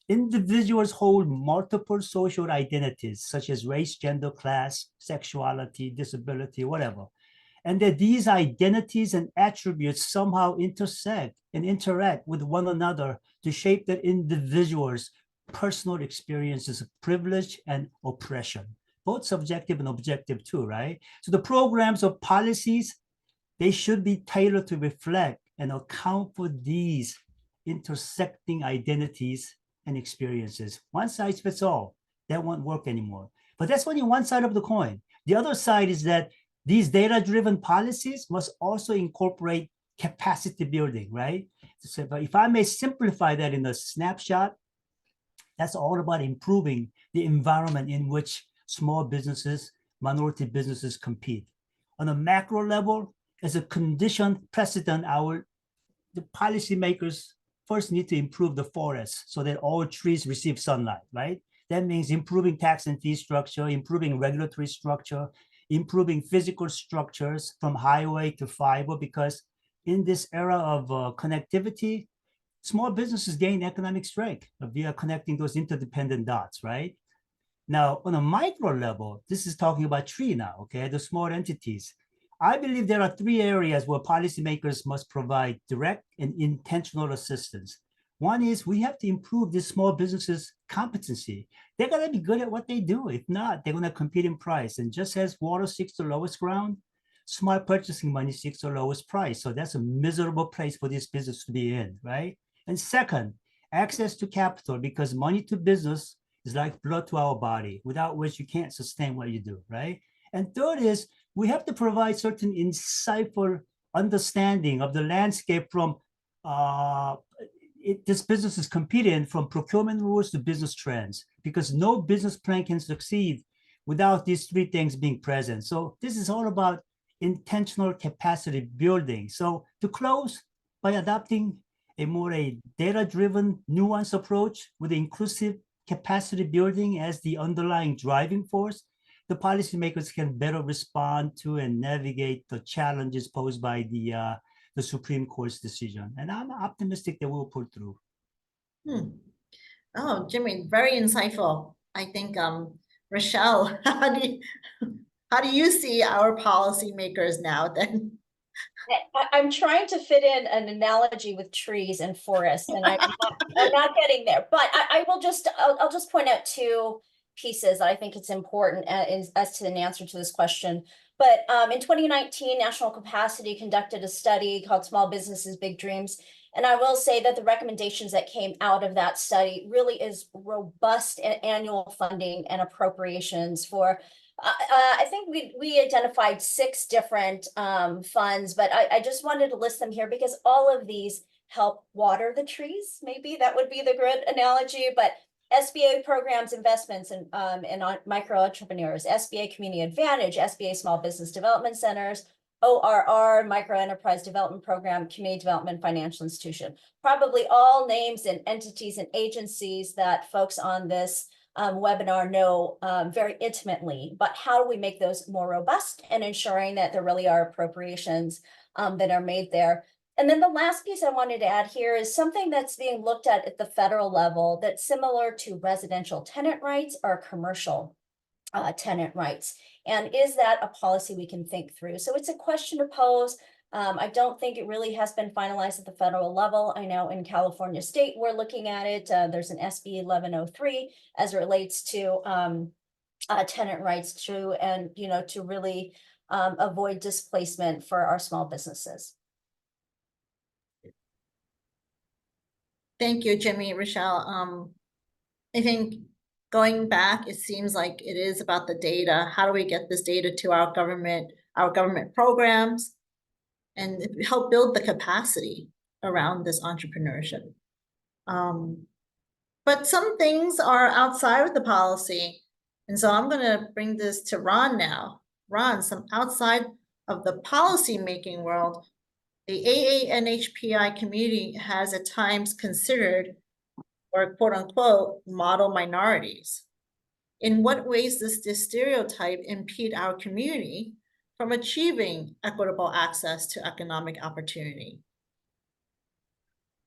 Individuals hold multiple social identities, such as race, gender, class, sexuality, disability, whatever. And that these identities and attributes somehow intersect and interact with one another to shape that individual's personal experiences of privilege and oppression, both subjective and objective too, right? So the programs or policies, they should be tailored to reflect and account for these intersecting identities and experiences. One size fits all. That won't work anymore. But that's only one side of the coin. The other side is that these data-driven policies must also incorporate capacity building, right? So if I may simplify that in a snapshot, that's all about improving the environment in which small businesses, minority businesses compete. On a macro level, as a condition precedent, the policymakers first need to improve the forest so that all trees receive sunlight, right? That means improving tax and fee structure, improving regulatory structure, improving physical structures from highway to fiber, because in this era of connectivity, small businesses gain economic strength via connecting those interdependent dots, right? Now, on a micro level, this is talking about tree now, okay, the small entities. I believe there are three areas where policymakers must provide direct and intentional assistance. One is we have to improve these small businesses' competency. They're gonna be good at what they do. If not, they're gonna compete in price. And just as water seeks the lowest ground, smart purchasing money seeks the lowest price. So that's a miserable place for this business to be in, right? And second, access to capital, because money to business is like blood to our body, without which you can't sustain what you do, right? And third is we have to provide certain insightful understanding of the landscape from this business is competing, from procurement rules to business trends, because no business plan can succeed without these three things being present. So this is all about intentional capacity building. So to close, by adopting a more data-driven, nuanced approach with inclusive capacity building as the underlying driving force, the policymakers can better respond to and navigate the challenges posed by the Supreme Court's decision. And I'm optimistic that we'll pull through. Oh, Jimmy, very insightful. I think, Rochelle, how do you see our policymakers now then? I'm trying to fit in an analogy with trees and forests, and I'm not getting there. But I'll just point out two pieces that I think it's important as to an answer to this question. But in 2019, National Capacity conducted a study called Small Businesses, Big Dreams. And I will say that the recommendations that came out of that study really is robust annual funding and appropriations for I think we identified 6 different funds, but I just wanted to list them here because all of these help water the trees. Maybe that would be the good analogy, but SBA programs, investments in micro entrepreneurs, SBA Community Advantage, SBA Small Business Development Centers, ORR, Micro Enterprise Development Program, Community Development Financial Institution. Probably all names and entities and agencies that folks on this webinar know very intimately, but how do we make those more robust and ensuring that there really are appropriations that are made there? And then the last piece I wanted to add here is something that's being looked at the federal level that's similar to residential tenant rights or commercial tenant rights. And is that a policy we can think through? So it's a question to pose. I don't think it really has been finalized at the federal level. I know in California state, we're looking at it. There's an SB 1103 as it relates to tenant rights too, and to really avoid displacement for our small businesses. Thank you, Jimmy, Rochelle. I think going back, it seems like it is about the data. How do we get this data to our government programs, and help build the capacity around this entrepreneurship? But some things are outside of the policy. And so I'm gonna bring this to Ron now. Ron, some outside of the policy making world, the AANHPI community has at times considered, or quote unquote, model minorities. In what ways does this stereotype impede our community from achieving equitable access to economic opportunity?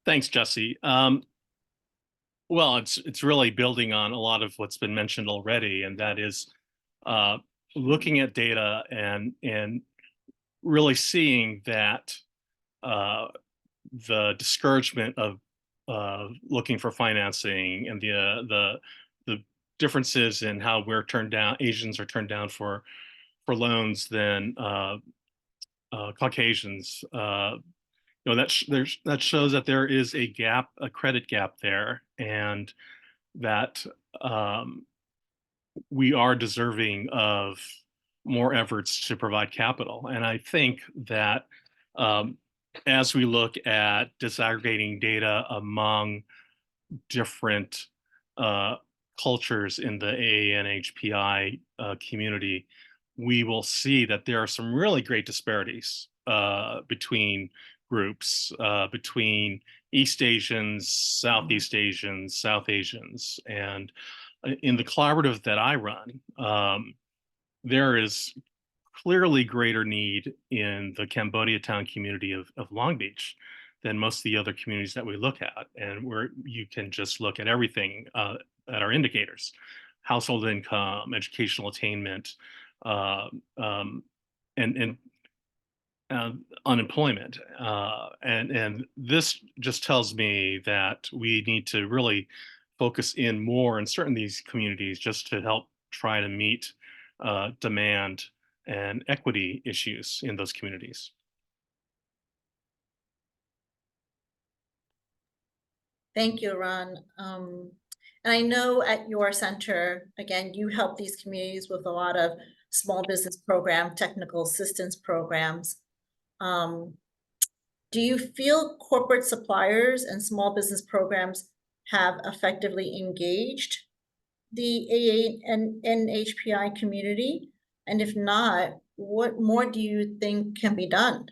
Thanks, Jesse. Well, it's really building on a lot of what's been mentioned already, and that is looking at data and really seeing that the discouragement of looking for financing and the differences in how we're turned down, Asians are turned down for loans than Caucasians. that shows that there is a gap, a credit gap there, and that we are deserving of more efforts to provide capital. And I think that as we look at disaggregating data among different cultures in the AANHPI community, we will see that there are some really great disparities between groups, between East Asians, Southeast Asians, South Asians. And in the collaborative that I run, there is clearly greater need in the Cambodia town community of Long Beach than most of the other communities that we look at. And where you can just look at everything at our indicators: household income, educational attainment, and unemployment. And this just tells me that we need to really focus in more in certain these communities just to help try to meet demand and equity issues in those communities. Thank you, Ron. And I know at your center, again, you help these communities with a lot of small business program, technical assistance programs. Do you feel corporate suppliers and small business programs have effectively engaged the AANHPI community? And if not, what more do you think can be done?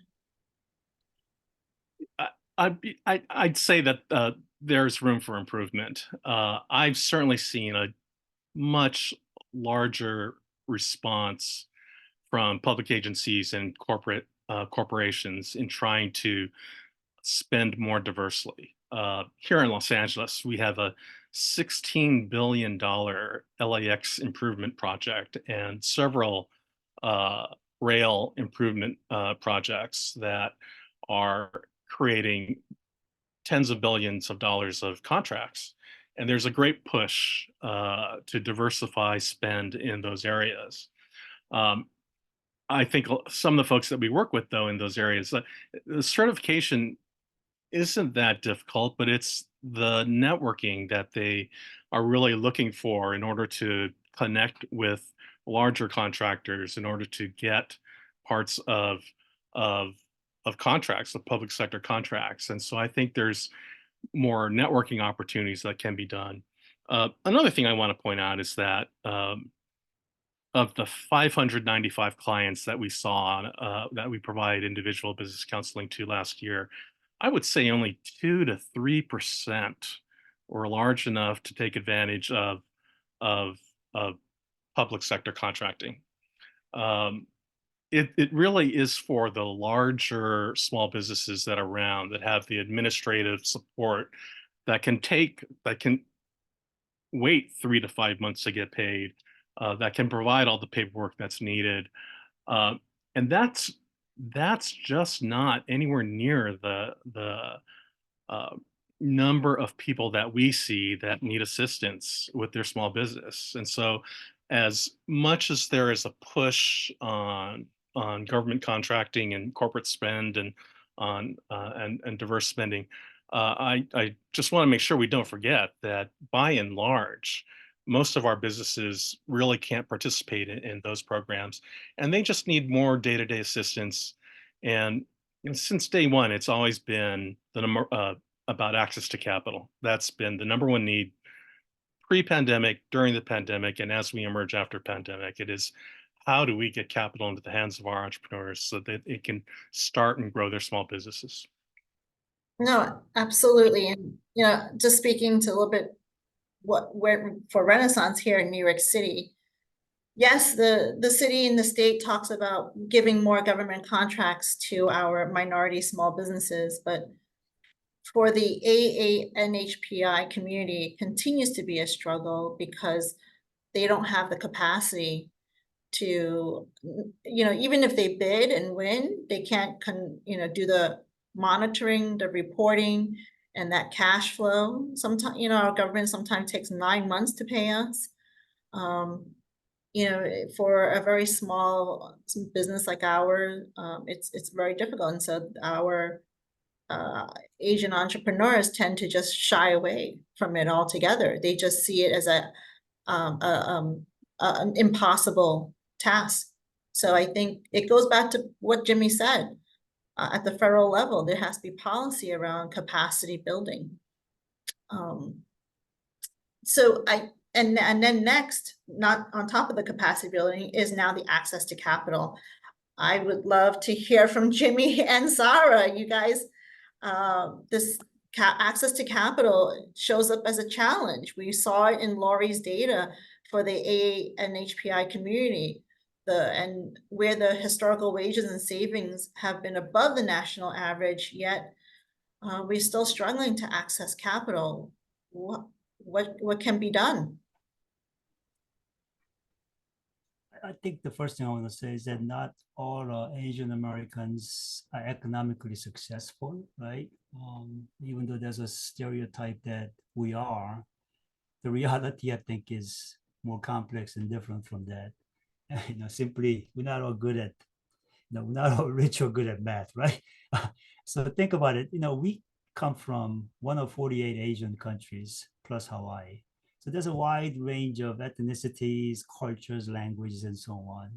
I'd say that there's room for improvement. I've certainly seen a much larger response from public agencies and corporations in trying to spend more diversely. Here in Los Angeles, we have a $16 billion LAX improvement project and several rail improvement projects that are creating tens of billions of dollars of contracts. And there's a great push to diversify spend in those areas. I think some of the folks that we work with, though, in those areas, the certification isn't that difficult, but it's the networking that they are really looking for in order to connect with larger contractors, in order to get parts of contracts, of public sector contracts. And so I think there's more networking opportunities that can be done. Another thing I want to point out is that of the 595 clients that we saw that we provide individual business counseling to last year, I would say only 2 to 3% were large enough to take advantage of public sector contracting. It really is for the larger small businesses that are around, that have the administrative support, that can wait 3 to 5 months to get paid, that can provide all the paperwork that's needed. And that's just not anywhere near the number of people that we see that need assistance with their small business. And so, as much as there is a push on government contracting and corporate spend and on and diverse spending, I just want to make sure we don't forget that by and large, most of our businesses really can't participate in those programs, and they just need more day-to-day assistance. And since day one, it's always been the number about access to capital. That's been the number one need pre-pandemic, during the pandemic, and as we emerge after pandemic. It is, how do we get capital into the hands of our entrepreneurs so that they can start and grow their small businesses? No, absolutely. And just speaking to a little bit where for Renaissance here in New York City, yes, the city and the state talks about giving more government contracts to our minority small businesses, but for the AANHPI community, it continues to be a struggle because they don't have the capacity to, even if they bid and win, they can't do the monitoring, the reporting, and that cash flow. Sometimes, our government sometimes takes 9 months to pay us. For a very small business like ours, it's very difficult. And so our Asian entrepreneurs tend to just shy away from it altogether. They just see it as an impossible task. So I think it goes back to what Jimmy said. At the federal level, there has to be policy around capacity building. And then next, not on top of the capacity building, is now the access to capital. I would love to hear from Jimmy and Sarah. You guys, this access to capital shows up as a challenge. We saw it in Lori's data for the AANHPI community, and where the historical wages and savings have been above the national average, yet we're still struggling to access capital. What can be done? I think the first thing I want to say is that not all Asian Americans are economically successful, right? Even though there's a stereotype that we are, the reality, I think, is more complex and different from that. Simply, we're not all good at, we're not all rich or good at math, right? So think about it. We come from one of 48 Asian countries plus Hawaii. So there's a wide range of ethnicities, cultures, languages, and so on.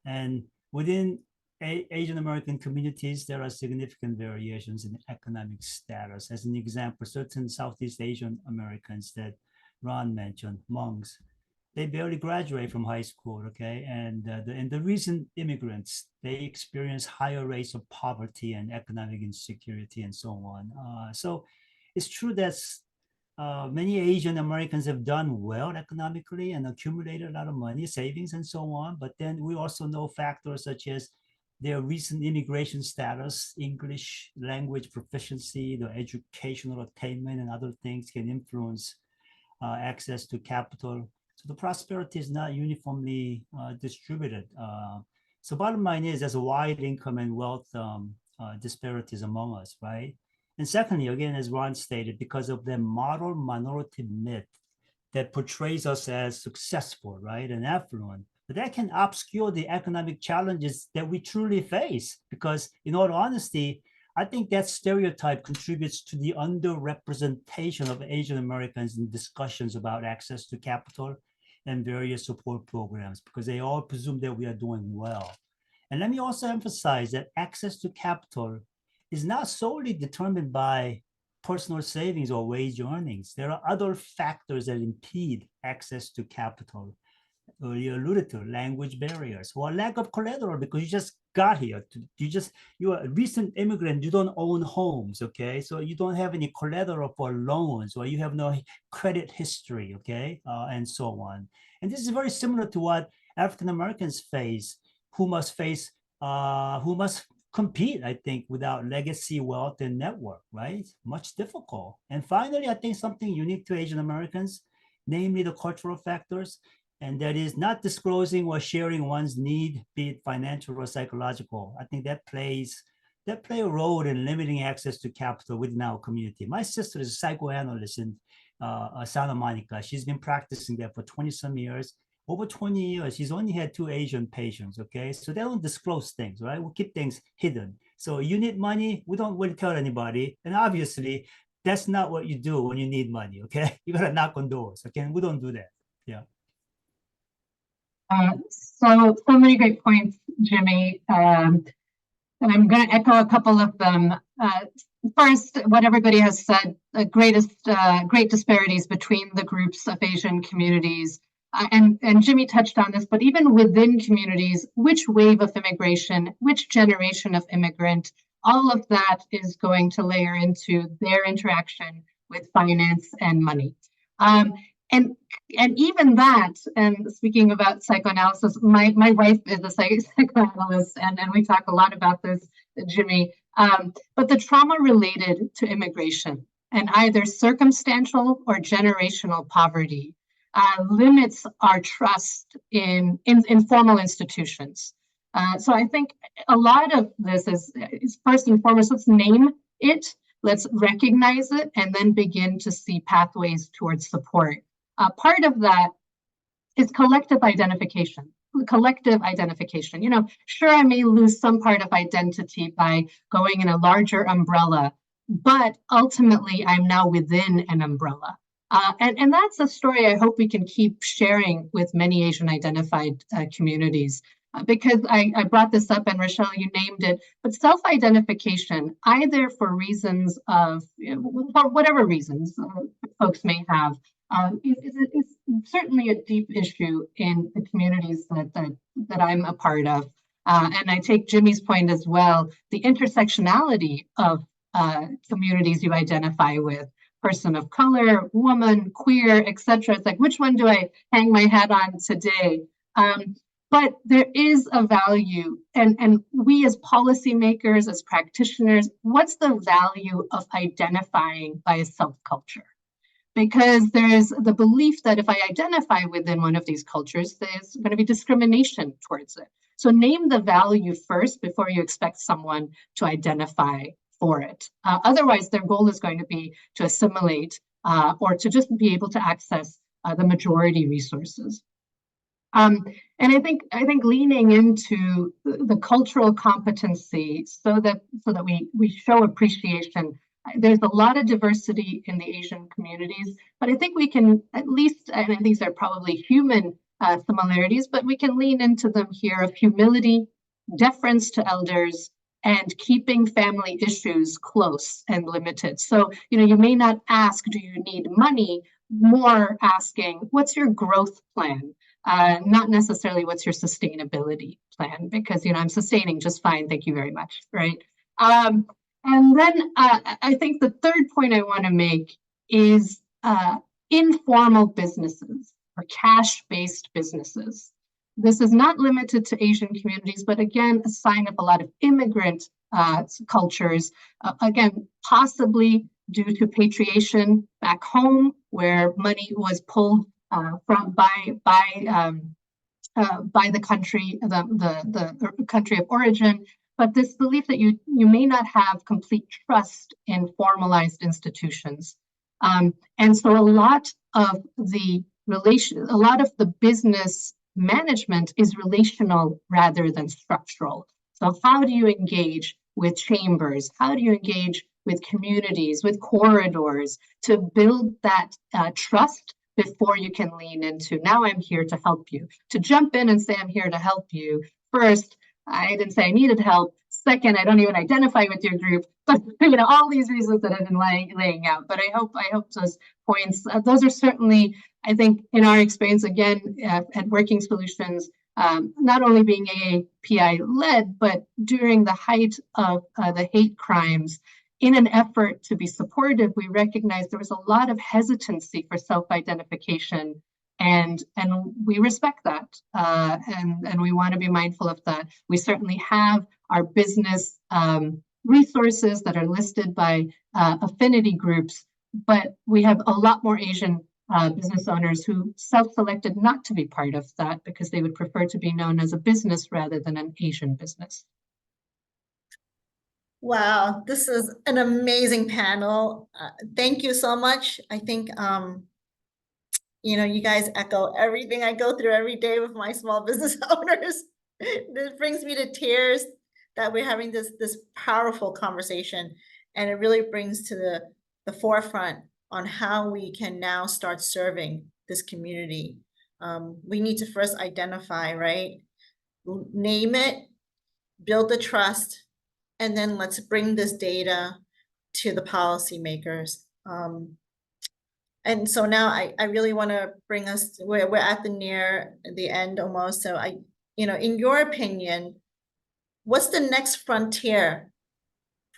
And within Asian American communities, there are significant variations in economic status. As an example, certain Southeast Asian Americans that Ron mentioned, Hmongs, they barely graduate from high school, okay? And the recent immigrants, they experience higher rates of poverty and economic insecurity and so on. So it's true that many Asian Americans have done well economically and accumulated a lot of money, savings, and so on. But then we also know factors such as their recent immigration status, English language proficiency, their educational attainment, and other things can influence access to capital. So the prosperity is not uniformly distributed. So bottom line is there's a wide income and wealth disparities among us, right? And secondly, again, as Ron stated, because of the model minority myth that portrays us as successful, right, and affluent, but that can obscure the economic challenges that we truly face. Because in all honesty, I think that stereotype contributes to the underrepresentation of Asian Americans in discussions about access to capital and various support programs, because they all presume that we are doing well. And let me also emphasize that access to capital is not solely determined by personal savings or wage earnings. There are other factors that impede access to capital. Earlier alluded to language barriers or lack of collateral because you just got here. You're a recent immigrant, you don't own homes, okay? So you don't have any collateral for loans, or you have no credit history, okay? And so on. And this is very similar to what African Americans face, who must compete, I think, without legacy, wealth, and network, right? Much difficult. And finally, I think something unique to Asian Americans, namely the cultural factors, and that is not disclosing or sharing one's need, be it financial or psychological. I think that play a role in limiting access to capital within our community. My sister is a psychoanalyst in Santa Monica. She's been practicing there for 20 some years. Over 20 years, she's only had 2 Asian patients, okay? So they don't disclose things, right? We keep things hidden. So you need money, we don't really tell anybody. And obviously, that's not what you do when you need money, okay? You gotta knock on doors, okay? And we don't do that, yeah. So many great points, Jimmy. And I'm going to echo a couple of them. First, what everybody has said, the great disparities between the groups of Asian communities. And Jimmy touched on this, but even within communities, which wave of immigration, which generation of immigrant, all of that is going to layer into their interaction with finance and money. And even that, and speaking about psychoanalysis, my wife is a psychoanalyst, and we talk a lot about this, Jimmy. But the trauma related to immigration and either circumstantial or generational poverty limits our trust in formal institutions. So I think a lot of this is first and foremost, let's name it, let's recognize it, and then begin to see pathways towards support. Part of that is collective identification. Sure, I may lose some part of identity by going in a larger umbrella but ultimately I'm now within an umbrella. And that's a story I hope we can keep sharing with many Asian identified communities. Because I brought this up, and Rochelle, you named it, but self-identification, either for reasons of, for whatever reasons folks may have, is certainly a deep issue in the communities that I'm a part of. And I take Jimmy's point as well, the intersectionality of communities you identify with, person of color, woman, queer, etc. It's like, which one do I hang my hat on today? But there is a value, and we as policymakers, as practitioners, what's the value of identifying by a subculture? Because there's the belief that if I identify within one of these cultures, there's going to be discrimination towards it. So name the value first before you expect someone to identify for it. Otherwise, their goal is going to be to assimilate or to just be able to access the majority resources. And I think leaning into the cultural competency so that we show appreciation. There's a lot of diversity in the Asian communities, but I think we can at least, and these are probably human similarities, but we can lean into them here of humility, deference to elders, and keeping family issues close and limited. So, you may not ask, do you need money? More asking, what's your growth plan? Not necessarily what's your sustainability plan, because I'm sustaining just fine, thank you very much, right? And then I think the third point I want to make is informal businesses or cash-based businesses. This is not limited to Asian communities, but again, a sign of a lot of immigrant cultures, again, possibly due to patriation back home, where money was pulled from by the country, the country of origin, but this belief that you may not have complete trust in formalized institutions, and so a lot of the business management is relational rather than structural. So how do you engage with chambers? How do you engage with communities, with corridors to build that trust before you can lean into, now I'm here to help you. To jump in and say, I'm here to help you. First, I didn't say I needed help. Second, I don't even identify with your group. But all these reasons that I've been laying out. But I hope those points, those are certainly, I think, in our experience, again, at Working Solutions, not only being AAPI led, but during the height of the hate crimes, in an effort to be supportive, we recognized there was a lot of hesitancy for self-identification, and we respect that, and we want to be mindful of that. We certainly have our business resources that are listed by affinity groups, but we have a lot more Asian business owners who self-selected not to be part of that because they would prefer to be known as a business rather than an Asian business. Wow, this is an amazing panel. Thank you so much. I think, you guys echo everything I go through every day with my small business owners. This brings me to tears that we're having this powerful conversation, and it really brings to the forefront on how we can now start serving this community. We need to first identify, right? Name it, build the trust, and then let's bring this data to the policymakers. And so now I really want to bring us, we're at near the end almost. So in your opinion, what's the next frontier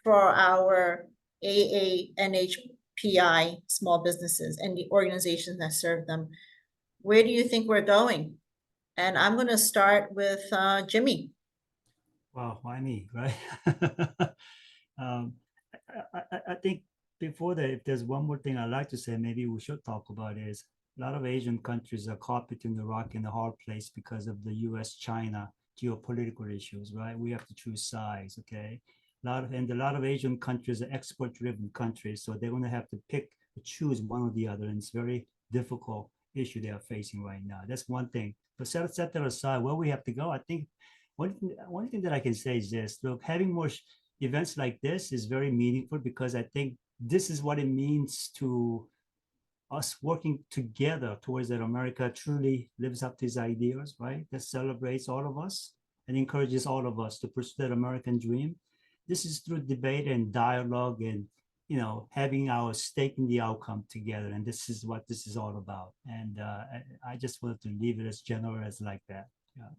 for our AANHPI small businesses and the organizations that serve them? Where do you think we're going? And I'm going to start with Jimmy. Well, why me, right? I think before that, if there's one more thing I'd like to say, maybe we should talk about is a lot of Asian countries are caught between the rock and the hard place because of the US-China geopolitical issues, right? We have to choose sides, okay? A lot of Asian countries are export-driven countries, so they're going to have to choose one or the other, and it's a very difficult issue they are facing right now. That's one thing. But set that aside, where we have to go, I think one thing that I can say is this: look, having more, events like this is very meaningful because I think this is what it means to us working together towards that America truly lives up to its ideals, right? That celebrates all of us and encourages all of us to pursue that American dream. This is through debate and dialogue and, you know, having our stake in the outcome together. And this is what this is all about. And I just wanted to leave it as general as like that. Yeah.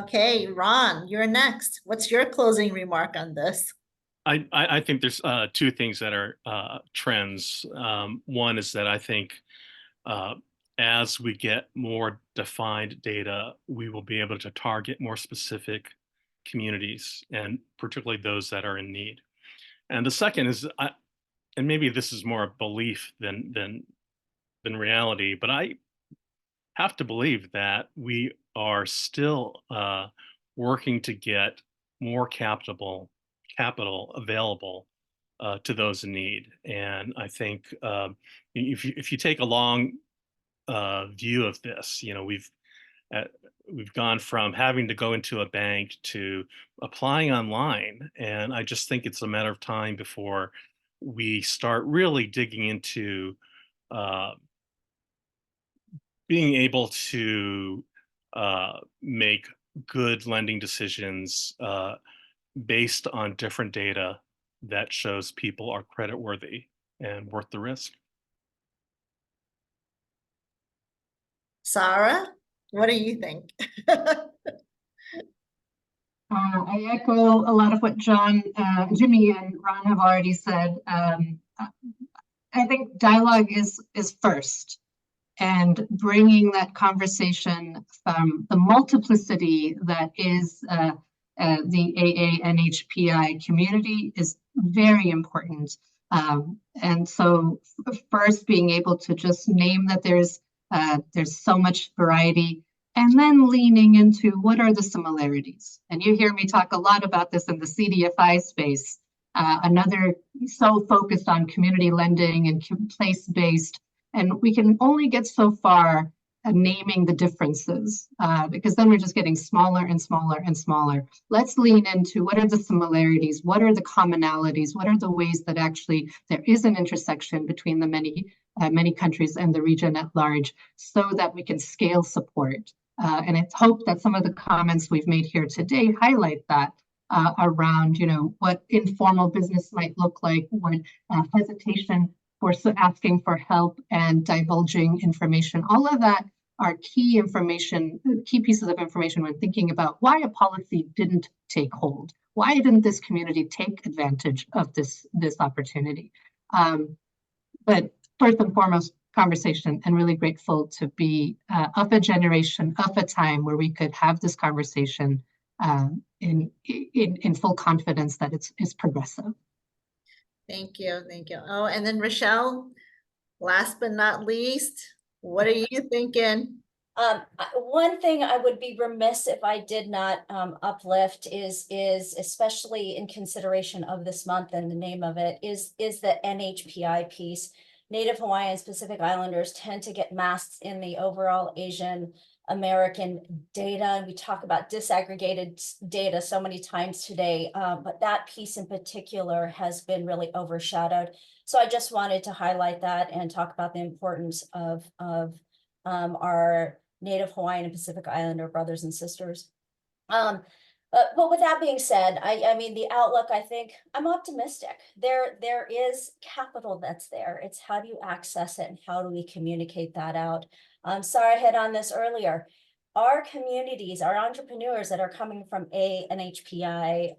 Okay, Ron, you're next. What's your closing remark on this? I think there's two things that are trends. One is that I think as we get more defined data, we will be able to target more specific communities and particularly those that are in need. And the second is, and maybe this is more a belief than reality, but I have to believe that we are still working to get more capital available to those in need. And I think if you take a long view of this, you know, we've gone from having to go into a bank to applying online, and I just think it's a matter of time before we start really digging into being able to make good lending decisions based on different data that shows people are creditworthy and worth the risk. Sarah, what do you think? I echo a lot of what John, Jimmy, and Ron have already said. I think dialogue is first, and bringing that conversation from the multiplicity that is the AANHPI community is very important. And so first being able to just name that there's so much variety, and then leaning into what are the similarities. And you hear me talk a lot about this in the CDFI space, another so focused on community lending and place-based, and we can only get so far naming the differences because then we're just getting smaller and smaller and smaller. Let's lean into what are the similarities, what are the commonalities, what are the ways that actually there is an intersection between the many countries and the region at large, so that we can scale support. And it's hope that some of the comments we've made here today highlight that around, you know, what informal business might look like, what hesitation for asking for help and divulging information. All of that are key pieces of information when thinking about why a policy didn't take hold. Why didn't this community take advantage of this opportunity? But first and foremost, conversation, and really grateful to be of a generation, of a time where we could have this conversation in full confidence that it's progressive. Thank you, thank you. Oh, and then Rochelle, last but not least, what are you thinking? One thing I would be remiss if I did not uplift is especially in consideration of this month and the name of it is the NHPI piece. Native Hawaiian Pacific Islanders tend to get masked in the overall Asian American data. We talk about disaggregated data so many times today, but that piece in particular has been really overshadowed. So I just wanted to highlight that and talk about the importance of our Native Hawaiian and Pacific Islander brothers and sisters. But with that being said, I mean, the outlook, I think I'm optimistic. There is capital that's there. It's how do you access it and how do we communicate that out? Sarah hit on this earlier. Our communities, our entrepreneurs that are coming from AANHPI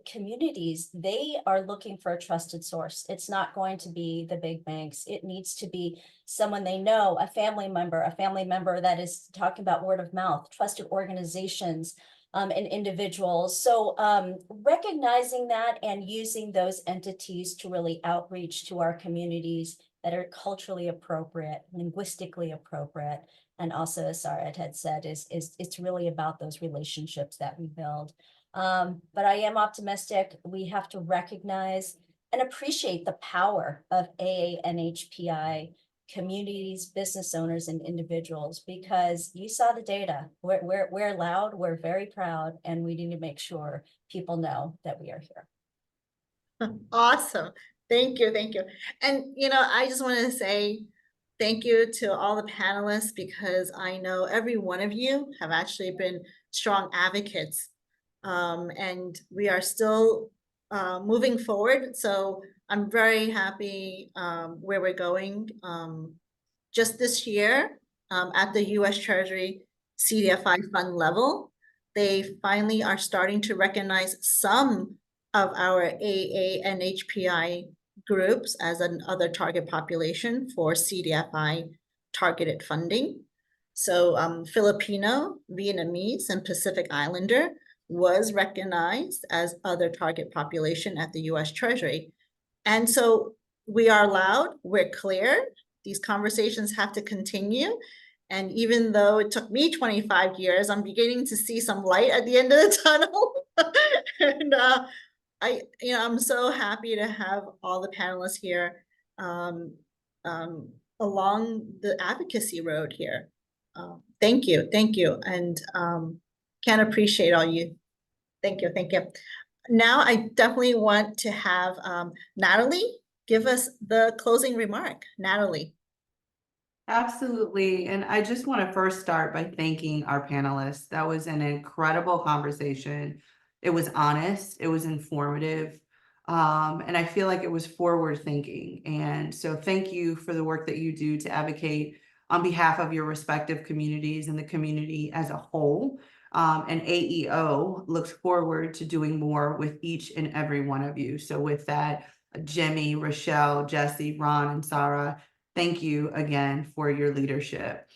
communities, they are looking for a trusted source. It's not going to be the big banks. It needs to be someone they know, a family member that is talking about word of mouth, trusted organizations, and individuals. So recognizing that and using those entities to really outreach to our communities that are culturally appropriate, linguistically appropriate, and also, as Sarah had said, it's really about those relationships that we build. But I am optimistic. We have to recognize and appreciate the power of AANHPI communities, business owners, and individuals, because you saw the data. We're loud, we're very proud, and we need to make sure people know that we are here. Awesome. Thank you. Thank you. And, I just want to say thank you to all the panelists, because I know every one of you have actually been strong advocates. And we are still moving forward. So I'm very happy where we're going. Just this year, at the US Treasury CDFI fund level, they finally are starting to recognize some of our AANHPI groups as another target population for CDFI targeted funding. So Filipino, Vietnamese, and Pacific Islander was recognized as other target population at the US Treasury. And so we are loud, we're clear, these conversations have to continue. And even though it took me 25 years, I'm beginning to see some light at the end of the tunnel. And I'm so happy to have all the panelists here along the advocacy road here. Thank you, and can't appreciate all you. Thank you. Now I definitely want to have Natalie give us the closing remark. Natalie. Absolutely. And I just want to first start by thanking our panelists. That was an incredible conversation. It was honest, it was informative, and I feel like it was forward thinking. And so thank you for the work that you do to advocate on behalf of your respective communities and the community as a whole. And AEO looks forward to doing more with each and every one of you. So with that, Jimmy, Rochelle, Jesse, Ron, and Sarah, thank you again for your leadership.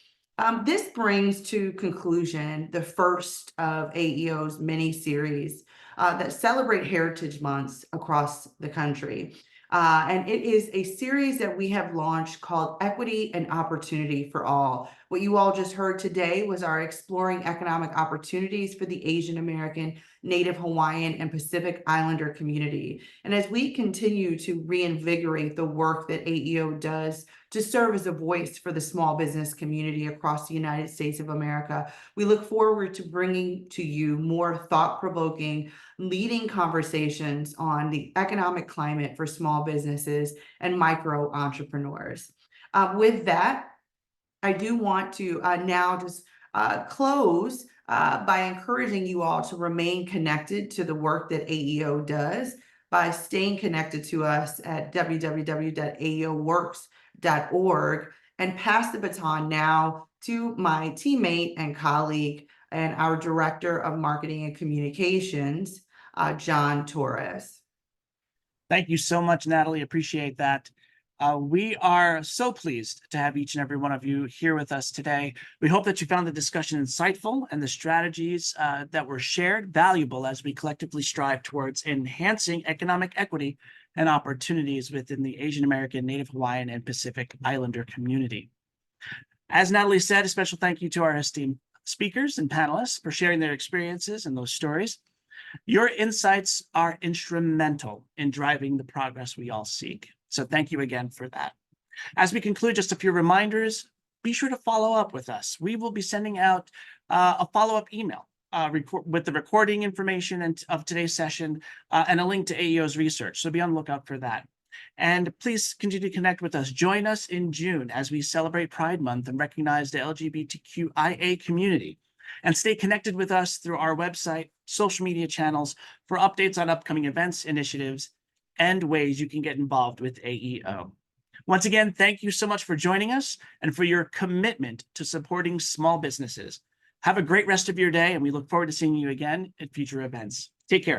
This brings to conclusion the first of AEO's mini series that celebrate Heritage Months across the country. And it is a series that we have launched called Equity and Opportunity for All. What you all just heard today was our Exploring Economic Opportunities for the Asian American, Native Hawaiian, and Pacific Islander community. And as we continue to reinvigorate the work that AEO does to serve as a voice for the small business community across the United States of America, we look forward to bringing to you more thought-provoking, leading conversations on the economic climate for small businesses and micro entrepreneurs. With that, I do want to now just close by encouraging you all to remain connected to the work that AEO does by staying connected to us at www.aeoworks.org, and pass the baton now to my teammate and colleague and our Director of Marketing and Communications, John Torres. Thank you so much, Natalie. Appreciate that. We are so pleased to have each and every one of you here with us today. We hope that you found the discussion insightful and the strategies that were shared valuable as we collectively strive towards enhancing economic equity and opportunities within the Asian American, Native Hawaiian, and Pacific Islander community. As Natalie said, a special thank you to our esteemed speakers and panelists for sharing their experiences and those stories. Your insights are instrumental in driving the progress we all seek. So thank you again for that. As we conclude, just a few reminders. Be sure to follow up with us. We will be sending out a follow-up email with the recording information of today's session and a link to AEO's research. So be on the lookout for that. And please continue to connect with us. Join us in June as we celebrate Pride Month and recognize the LGBTQIA community. And stay connected with us through our website, social media channels for updates on upcoming events, initiatives, and ways you can get involved with AEO. Once again, thank you so much for joining us and for your commitment to supporting small businesses. Have a great rest of your day, and we look forward to seeing you again at future events. Take care.